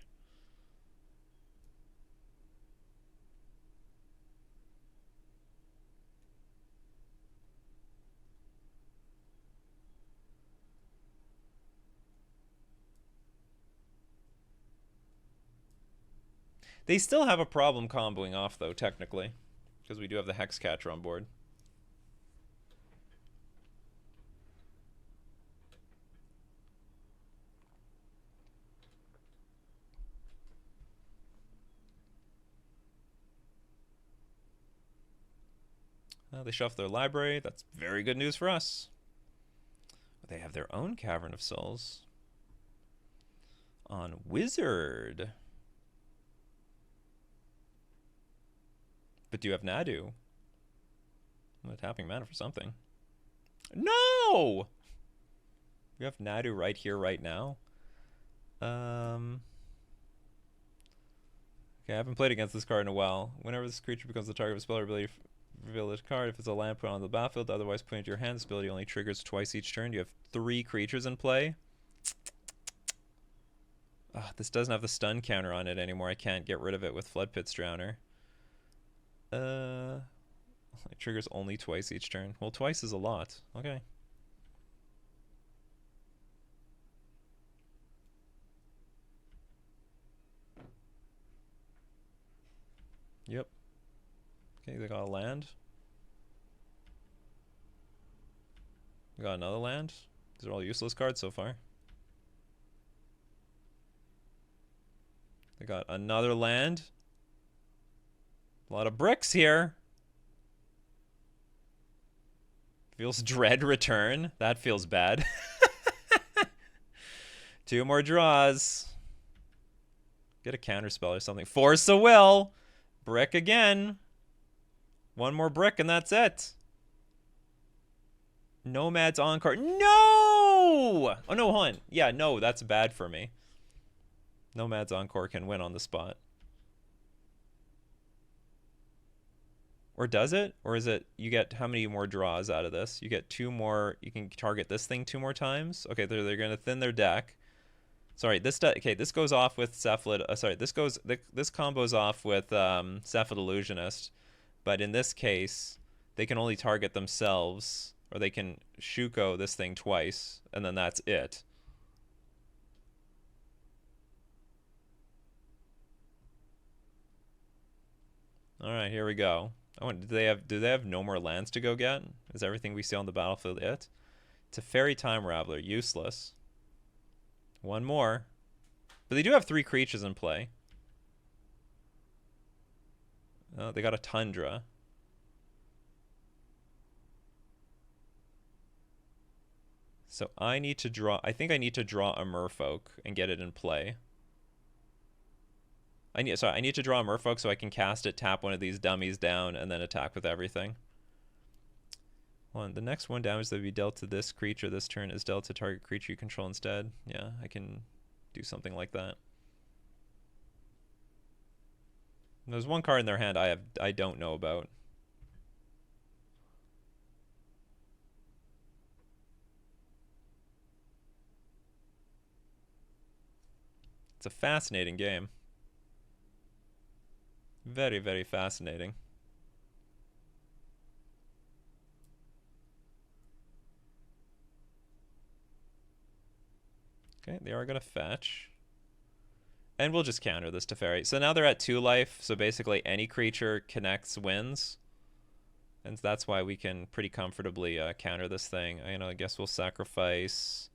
They still have a problem comboing off, though, technically, because we do have the Hexcatcher on board. They shuffle their library. That's very good news for us. They have their own Cavern of Souls on Wizard. But do you have Nadu? I'm tapping mana for something. No! You have Nadu right here, right now. Okay, I haven't played against this card in a while. Whenever this creature becomes the target of a spell or ability, reveal this card. If it's a land, put it on the battlefield. Otherwise, put it into your hand. This ability only triggers twice each turn. You have 3 creatures in play. This doesn't have the stun counter on it anymore. I can't get rid of it with Floodpits Drowner. It triggers only twice each turn. Well, twice is a lot. Okay. Yep. Okay, they got a land. We got another land. These are all useless cards so far. They got another land. A lot of bricks here. Feels dread return. That feels bad. 2 more draws. Get a counterspell or something. Force a will. Brick again. 1 more brick and that's it. Nomad's Encore. No! Oh, no, hold on. Yeah, no, that's bad for me. Nomad's Encore can win on the spot. Or does it? Or is it, you get how many more draws out of this? You get 2 more, you can target this thing 2 more times. Okay, they're going to thin their deck. Sorry, this goes off with Cephalid. This combos off with Cephalid Illusionist. But in this case, they can only target themselves, or they can Shuko this thing twice, and then that's it. All right, here we go. Do they have no more lands to go get? Is everything we see on the battlefield it? It's a Fairy Time Raveler, useless. 1 more. But they do have 3 creatures in play. Oh, they got a Tundra. So I need to draw, I think I need to draw a Merfolk and get it in play. I need to draw a Merfolk so I can cast it, tap one of these dummies down, and then attack with everything. The next 1 damage that would be dealt to this creature this turn is dealt to target creature you control instead. Yeah, I can do something like that. There's 1 card in their hand I don't know about. It's a fascinating game. Very, very fascinating. Okay, they are going to fetch. And we'll just counter this Teferi. So now they're at 2 life, so basically any creature connects wins. And that's why we can pretty comfortably counter this thing. I guess we'll sacrifice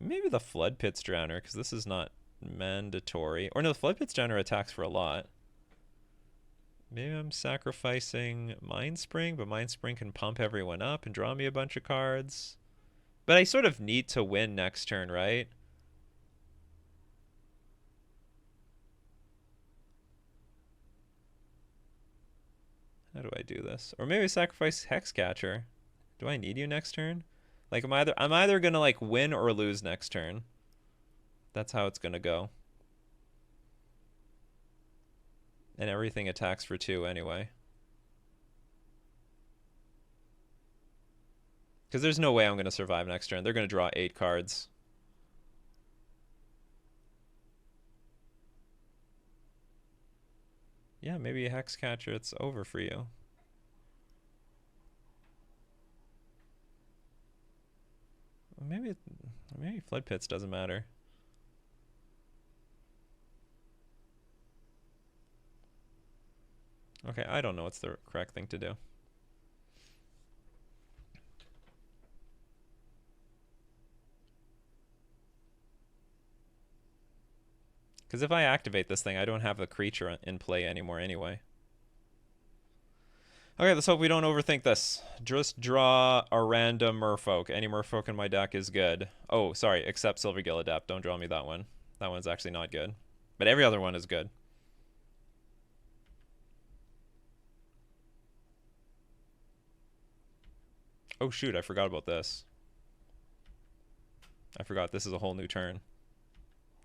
maybe the Flood Pits Drowner, because this is not mandatory. Or no, the Flood Pits Drowner attacks for a lot. Maybe I'm sacrificing Mind Spring, but Mind Spring can pump everyone up and draw me a bunch of cards. But I sort of need to win next turn, right? How do I do this? Or maybe sacrifice Hexcatcher. Do I need you next turn? Like I'm either gonna like win or lose next turn. That's how it's gonna go. And everything attacks for 2 anyway. Because there's no way I'm gonna survive next turn. They're gonna draw 8 cards. Yeah, maybe a Hexcatcher, it's over for you. Maybe Flood Pits doesn't matter. Okay, I don't know what's the correct thing to do. Because if I activate this thing, I don't have the creature in play anymore anyway. Okay, let's hope we don't overthink this. Just draw a random Merfolk. Any Merfolk in my deck is good. Oh, sorry, except Silvergill Adept. Don't draw me that one. That one's actually not good. But every other one is good. Oh shoot, I forgot about this. I forgot this is a whole new turn.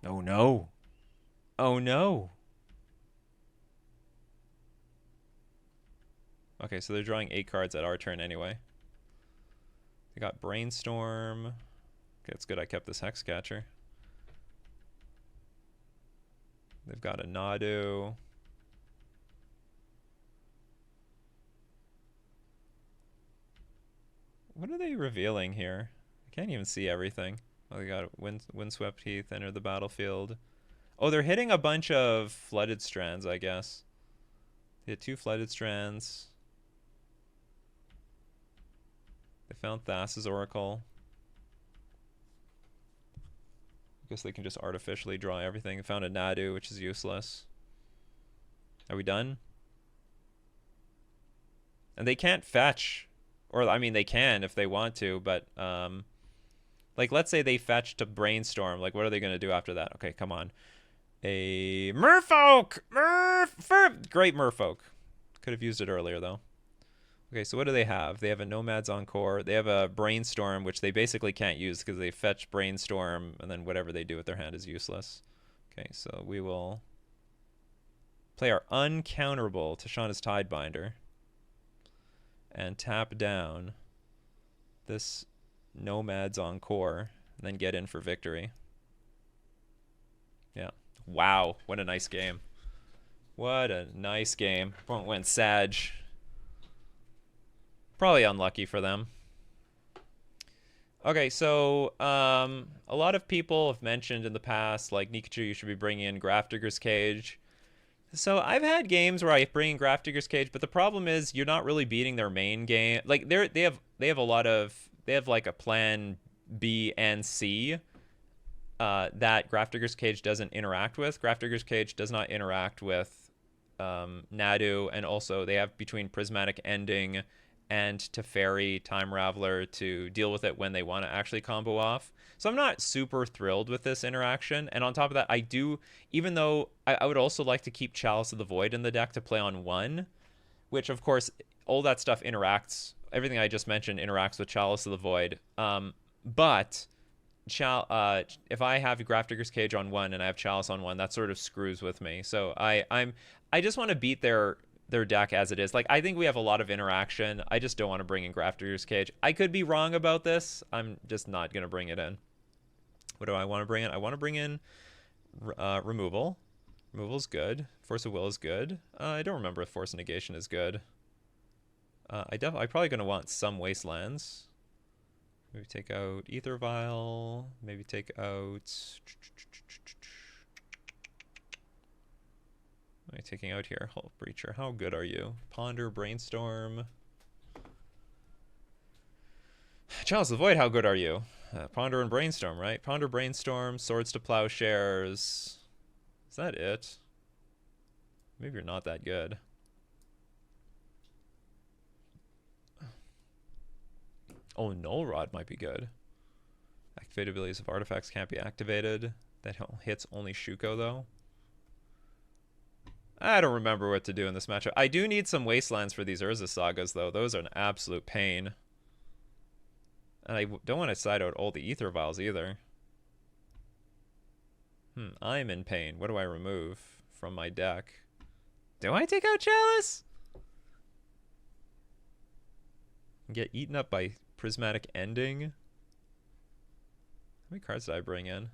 Oh no. Oh no. Okay, so they're drawing 8 cards at our turn anyway. They got Brainstorm. Okay, it's good I kept this Hexcatcher. They've got a Nadu. What are they revealing here? I can't even see everything. Oh, they got Windswept Heath, enter the battlefield. Oh, they're hitting a bunch of Flooded Strands, I guess. They hit 2 Flooded Strands. They found Thassa's Oracle. I guess they can just artificially draw everything. They found a Nadu, which is useless. Are we done? And they can't fetch. Or, I mean, they can if they want to, but, like, let's say they fetch to Brainstorm. Like, what are they going to do after that? Okay, come on. A Merfolk! Great Merfolk. Could have used it earlier, though. Okay, so what do they have? They have a Nomad's Encore. They have a Brainstorm, which they basically can't use because they fetch Brainstorm, and then whatever they do with their hand is useless. Okay, so we will play our uncounterable Tishana's Tidebinder and tap down this Nomad's Encore, and then get in for victory. Yeah. Wow, what a nice game. What a nice game. Went Sag. Probably unlucky for them. Okay, so a lot of people have mentioned in the past, like, Nikachu, you should be bringing in Grafdigger's Cage. So I've had games where I bring in Grafdigger's Cage, but the problem is you're not really beating their main game. Like they have like a plan B and C that Grafdigger's Cage doesn't interact with. Grafdigger's Cage does not interact with Nadu, and also they have between Prismatic Ending and Teferi Time Raveler to deal with it when they want to actually combo off. So I'm not super thrilled with this interaction. And on top of that, I do, even though I would also like to keep Chalice of the Void in the deck to play on 1, which of course, all that stuff interacts, everything I just mentioned interacts with Chalice of the Void. But if I have Grafdigger's Cage on 1 and I have Chalice on 1, that sort of screws with me. So I just want to beat their deck as it is. Like, I think we have a lot of interaction. I just don't want to bring in Grafdigger's Cage. I could be wrong about this. I'm just not going to bring it in. What do I want to bring in? I want to bring in removal. Removal's good. Force of Will is good. I don't remember if Force of Negation is good. I'm probably going to want some Wastelands. Maybe take out Aether Vial. Maybe take out... am I taking out here? Hull Breacher, how good are you? Ponder, Brainstorm. Chalice of the Void, how good are you? Ponder and Brainstorm, right? Ponder, Brainstorm, Swords to Plowshares. Is that it? Maybe you're not that good. Oh, Null Rod might be good. Activate abilities of artifacts can't be activated. That hits only Shuko, though. I don't remember what to do in this matchup. I do need some Wastelands for these Urza Sagas, though. Those are an absolute pain. And I don't want to side out all the Ether Vials, either. I'm in pain. What do I remove from my deck? Do I take out Chalice? Get eaten up by Prismatic Ending? How many cards did I bring in?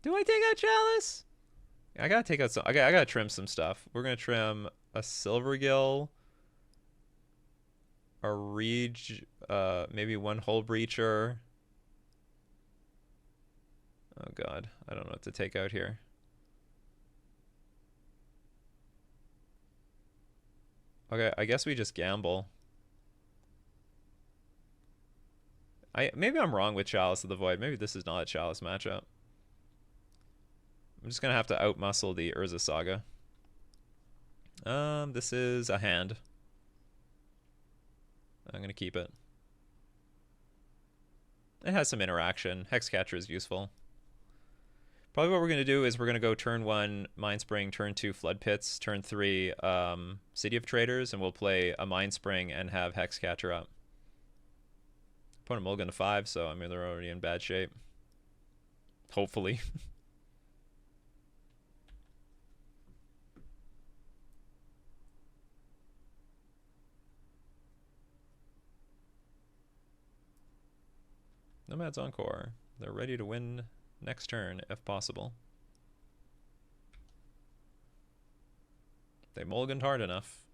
Do I take out Chalice? I gotta take out some. I gotta trim some stuff. We're gonna trim a Silvergill, a Rege, maybe one Hull Breacher. Oh god, I don't know what to take out here. Okay, I guess we just gamble. Maybe I'm wrong with Chalice of the Void. Maybe this is not a Chalice matchup. I'm just gonna have to outmuscle the Urza Saga. This is a hand. I'm gonna keep it. It has some interaction. Hexcatcher is useful. Probably what we're gonna do is we're gonna go turn 1 Mindspring, turn 2 Flood Pits, turn 3 City of Traders, and we'll play a Mindspring and have Hexcatcher up. Opponent mulligan to 5, so I mean they're already in bad shape. Hopefully. Nomad's Encore. They're ready to win next turn, if possible. They mulliganed hard enough.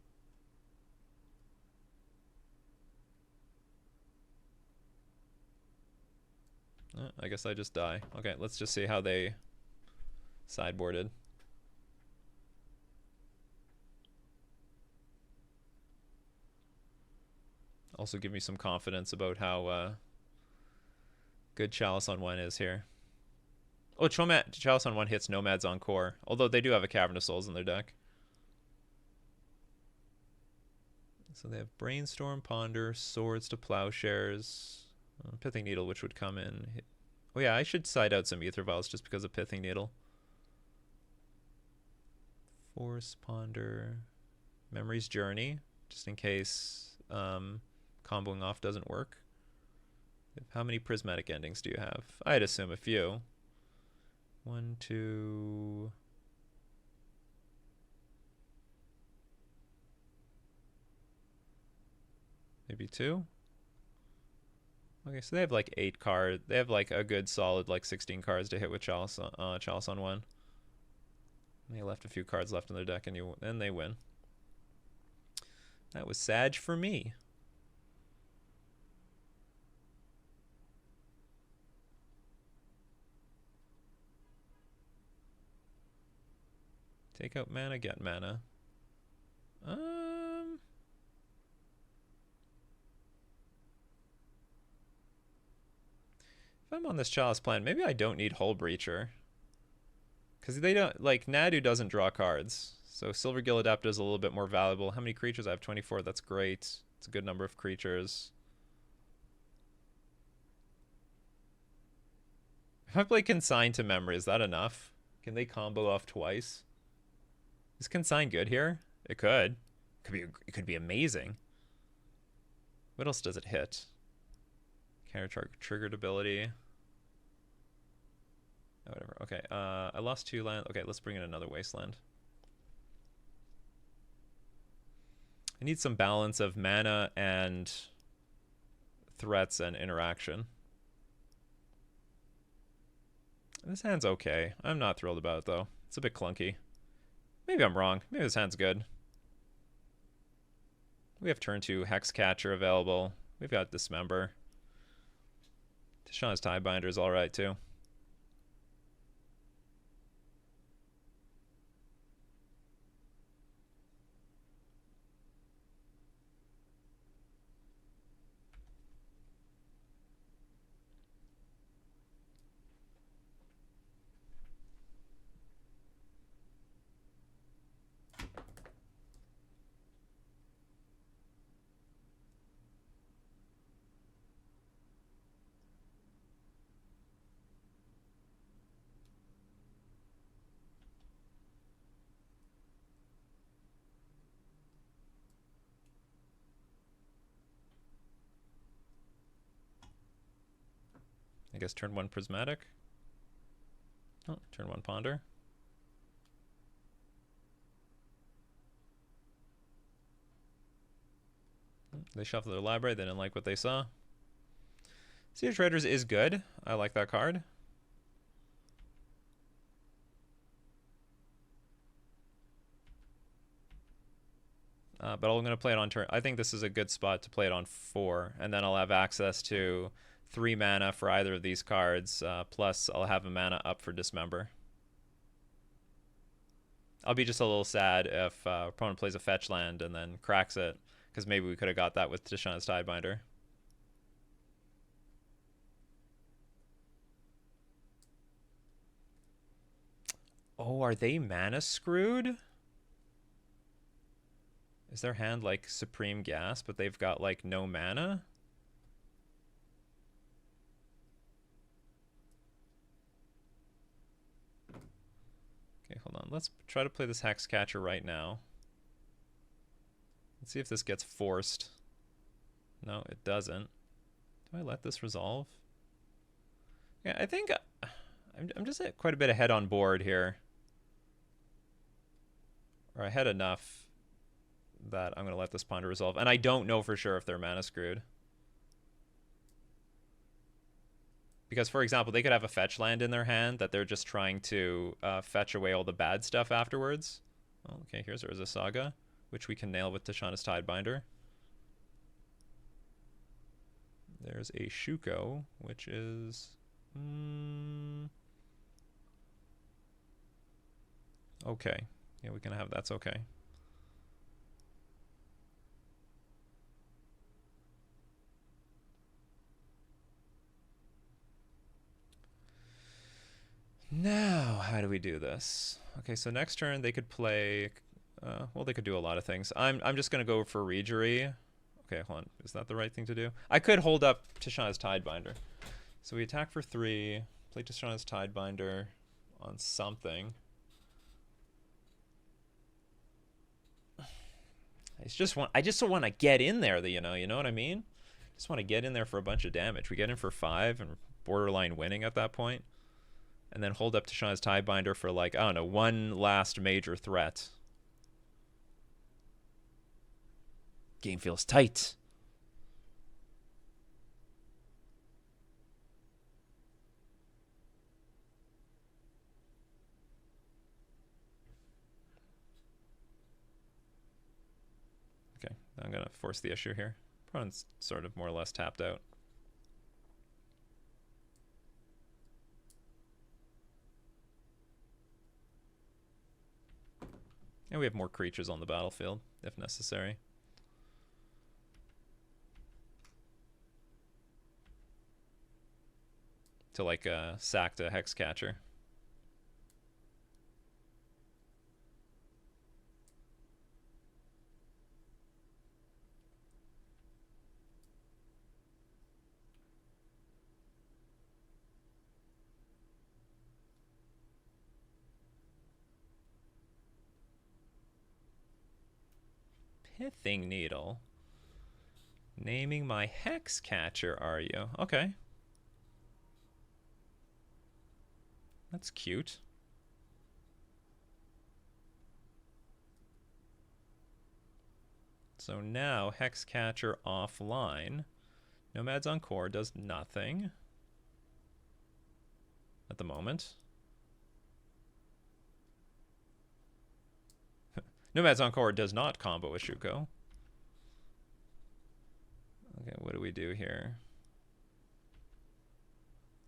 I guess I just die. Okay, let's just see how they sideboarded. Also give me some confidence about how good Chalice on 1 is here. Oh, Chalice on 1 hits Nomad's Encore, although they do have a Cavern of Souls in their deck. So they have Brainstorm, Ponder, Swords to Plowshares, Pithing Needle, which would come in. Oh yeah, I should side out some Ether Vials just because of Pithing Needle. Force, Ponder, Memory's Journey, just in case comboing off doesn't work. How many Prismatic Endings do you have? I'd assume a few. 1, 2... maybe 2? Okay, so they have like 8 cards. They have like a good solid like 16 cards to hit with Chalice on 1. And they left a few cards left in their deck, and they win. That was sad for me. Take out mana, get mana. If I'm on this Chalice plan, maybe I don't need Hull Breacher. Because they don't, like, Nadu doesn't draw cards. So Silvergill Adepta is a little bit more valuable. How many creatures? I have 24. That's great. It's a good number of creatures. If I play Consign to Memory, is that enough? Can they combo off twice? Is Consign good here? It could. It could be amazing. What else does it hit? Counter triggered ability. Oh, whatever. Okay. I lost 2 land. Okay, let's bring in another Wasteland. I need some balance of mana and threats and interaction. This hand's okay. I'm not thrilled about it, though. It's a bit clunky. Maybe I'm wrong. Maybe this hand's good. We have turn 2 Hexcatcher available. We've got Dismember. Tishana's Tiebinder is alright, too. guess turn 1 Prismatic. Oh, turn 1 Ponder. They shuffled their library. They didn't like what they saw. Sea of Traders is good. I like that card. But I'm going to play it on turn. I think this is a good spot to play it on 4. And then I'll have access to 3 mana for either of these cards. Plus, I'll have a mana up for Dismember. I'll be just a little sad if opponent plays a fetch land and then cracks it. Because maybe we could have got that with Tishana's Tidebinder. Oh, are they mana screwed? Is their hand like Supreme Gas, but they've got like no mana? Okay, hold on. Let's try to play this Hexcatcher right now. Let's see if this gets forced. No, it doesn't. Do I let this resolve? Yeah, I think I'm just quite a bit ahead on board here. Or ahead enough that I'm going to let this Ponder resolve. And I don't know for sure if they're mana screwed. Because, for example, they could have a fetch land in their hand that they're just trying to fetch away all the bad stuff afterwards. Oh, okay, here's Urza Saga, which we can nail with Tishana's Tidebinder. There's a Shuko, which is... okay. Yeah, we can have that's okay. Now, how do we do this? Okay, so next turn they could play... well, they could do a lot of things. I'm just going to go for Regery. Okay, hold on. Is that the right thing to do? I could hold up Tishana's Tidebinder. So we attack for 3, play Tishana's Tidebinder on something. I just want to get in there, you know what I mean? Just want to get in there for a bunch of damage. We get in for 5 and borderline winning at that point. And then hold up Tishana's Tidebinder for like, I don't know, one last major threat. Game feels tight. Okay, I'm going to force the issue here. Opponent's sort of more or less tapped out. And we have more creatures on the battlefield, if necessary. To like sack a Hexcatcher. Pithing Needle. Naming my Hexcatcher, are you? Okay. That's cute. So now Hexcatcher offline. Nomads Encore does nothing at the moment. Nomads Encore does not combo with Shuko. Okay, what do we do here?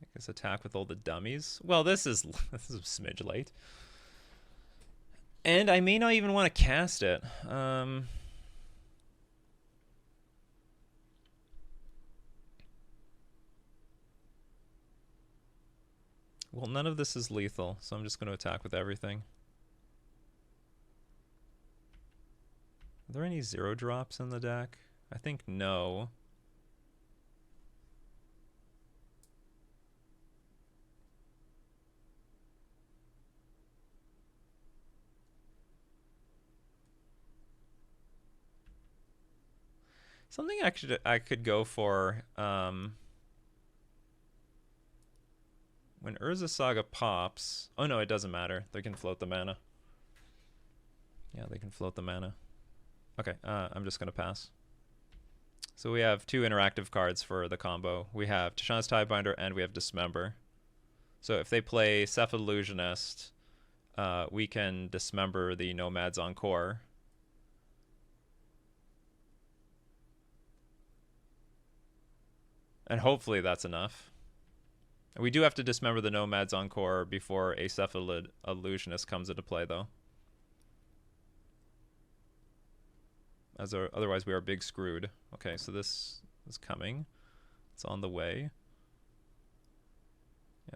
I guess attack with all the dummies. Well, this is a smidge late. And I may not even want to cast it. Well, none of this is lethal, so I'm just going to attack with everything. Are there any 0 drops in the deck? I think no. Something actually I could go for When Urza Saga pops... Oh, no, it doesn't matter. They can float the mana. Yeah, they can float the mana. Okay, I'm just going to pass. So we have 2 interactive cards for the combo. We have Tashawn's Tidebinder and we have Dismember. So if they play Cephalid Illusionist, we can dismember the Nomad's Encore. And hopefully that's enough. We do have to dismember the Nomad's Encore before a Cephalid Illusionist comes into play, though. Otherwise we are big screwed. Okay, so this is coming. It's on the way.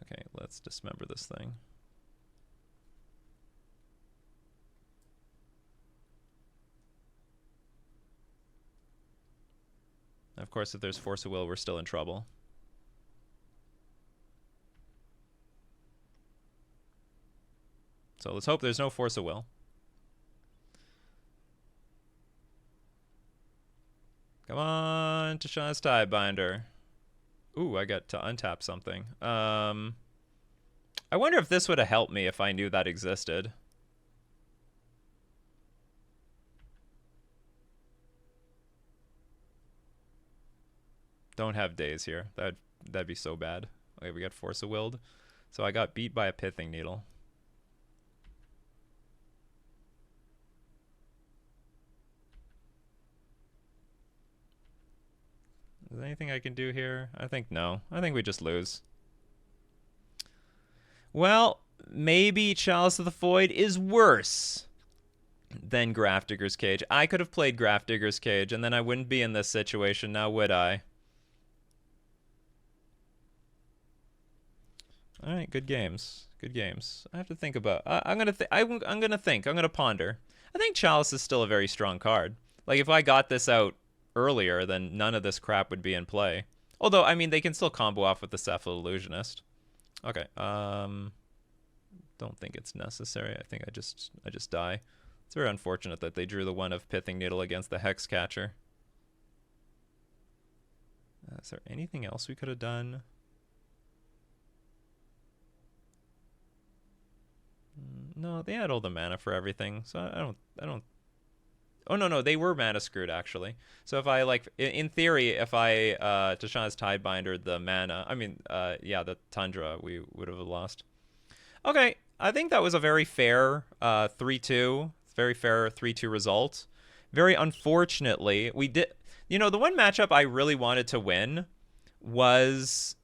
Okay, let's dismember this thing. Of course, if there's Force of Will, we're still in trouble. So let's hope there's no Force of Will. Come on, Tashawn's Tidebinder. Ooh, I got to untap something. I wonder if this would have helped me if I knew that existed. Don't have days here. That'd be so bad. Okay, we got Force of Willed. So I got beat by a Pithing Needle. Is there anything I can do here? I think no. I think we just lose. Well, maybe Chalice of the Void is worse than Grafdigger's Cage. I could have played Grafdigger's Cage, and then I wouldn't be in this situation now, would I? All right, good games. Good games. I have to think about. I'm gonna think. I'm gonna ponder. I think Chalice is still a very strong card. Like if I got this out earlier, then none of this crap would be in play. Although, I mean, they can still combo off with the Cephalid Illusionist. Okay. Don't think it's necessary. I think I just die. It's very unfortunate that they drew the one of Pithing Needle against the Hex Catcher. Is there anything else we could have done? No, they had all the mana for everything, so I don't. Oh no, they were mana screwed actually. So if I in theory, if I Tashawn's Tidebinder the mana, I mean, yeah, the Tundra, we would have lost. Okay, I think that was a very fair 3-2, very fair 3-2 result. Very unfortunately, we did. You know, the one matchup I really wanted to win was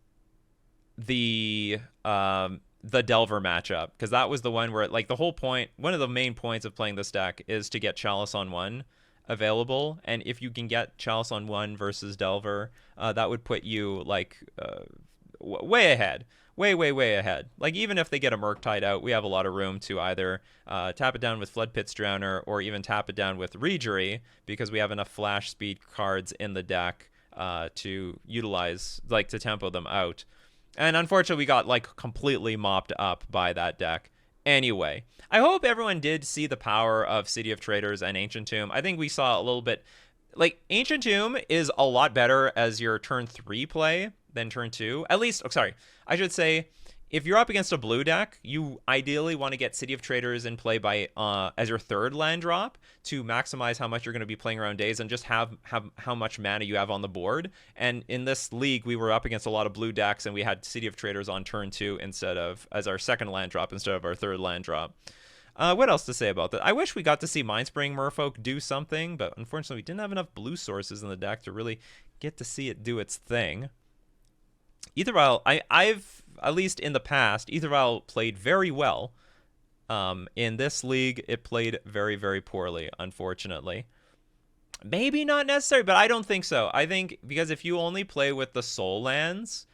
the Delver matchup, because that was the one where, like, the whole point, one of the main points of playing this deck is to get Chalice on 1 available, and if you can get Chalice on 1 versus Delver, that would put you, like, way ahead. Way ahead. Like, even if they get a Murktide out, we have a lot of room to either tap it down with Floodpit's Drowner or even tap it down with Reejerey, because we have enough flash speed cards in the deck to utilize, like, to tempo them out. And unfortunately, we got, like, completely mopped up by that deck. Anyway, I hope everyone did see the power of City of Traders and Ancient Tomb. I think we saw a little bit... Like, Ancient Tomb is a lot better as your turn 3 play than turn 2. At least, oh, sorry, I should say, if you're up against a blue deck, you ideally want to get City of Traders in play by as your 3rd land drop to maximize how much you're going to be playing around days and just have how much mana you have on the board. And in this league, we were up against a lot of blue decks, and we had City of Traders on turn 2 instead of as our 2nd land drop instead of our 3rd land drop. What else to say about that? I wish we got to see Mindspring Merfolk do something, but unfortunately we didn't have enough blue sources in the deck to really get to see it do its thing. Aethervial, I've, at least in the past, Aethervial played very well. In this league, it played very, very poorly, unfortunately. Maybe not necessary, but I don't think so. I think because if you only play with the soul lands,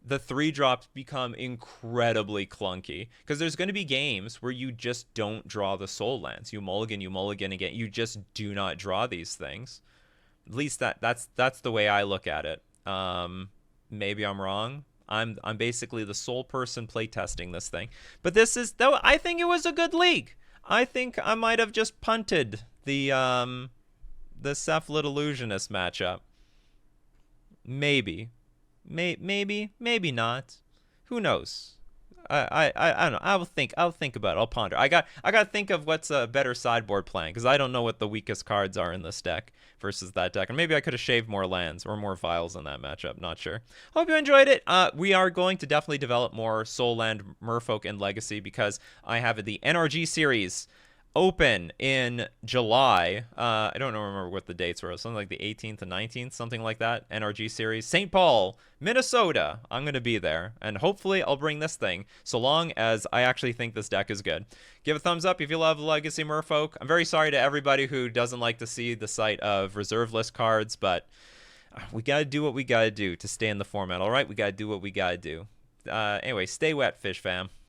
the 3-drops become incredibly clunky, because there's going to be games where you just don't draw the soul lands. You mulligan again. You just do not draw these things. At least that's the way I look at it. Maybe I'm wrong. I'm basically the sole person playtesting this thing. But this is, though, I think it was a good league. I think I might have just punted the Cephalid Illusionist matchup. Maybe. Maybe not. Who knows? I don't know. I'll think about it. I'll ponder. I got to think of what's a better sideboard plan because I don't know what the weakest cards are in this deck versus that deck. And maybe I could have shaved more lands or more vials in that matchup. Not sure. Hope you enjoyed it. We are going to definitely develop more Soul Land, Merfolk, and Legacy because I have the NRG series open in July. I don't remember what the dates were. Something like the 18th and 19th, something like that. NRG series. St. Paul, Minnesota. I'm going to be there. And hopefully I'll bring this thing so long as I actually think this deck is good. Give a thumbs up if you love Legacy Merfolk. I'm very sorry to everybody who doesn't like to see the sight of reserve list cards, but we got to do what we got to do to stay in the format, all right? We got to do what we got to do. Anyway, stay wet, fish fam.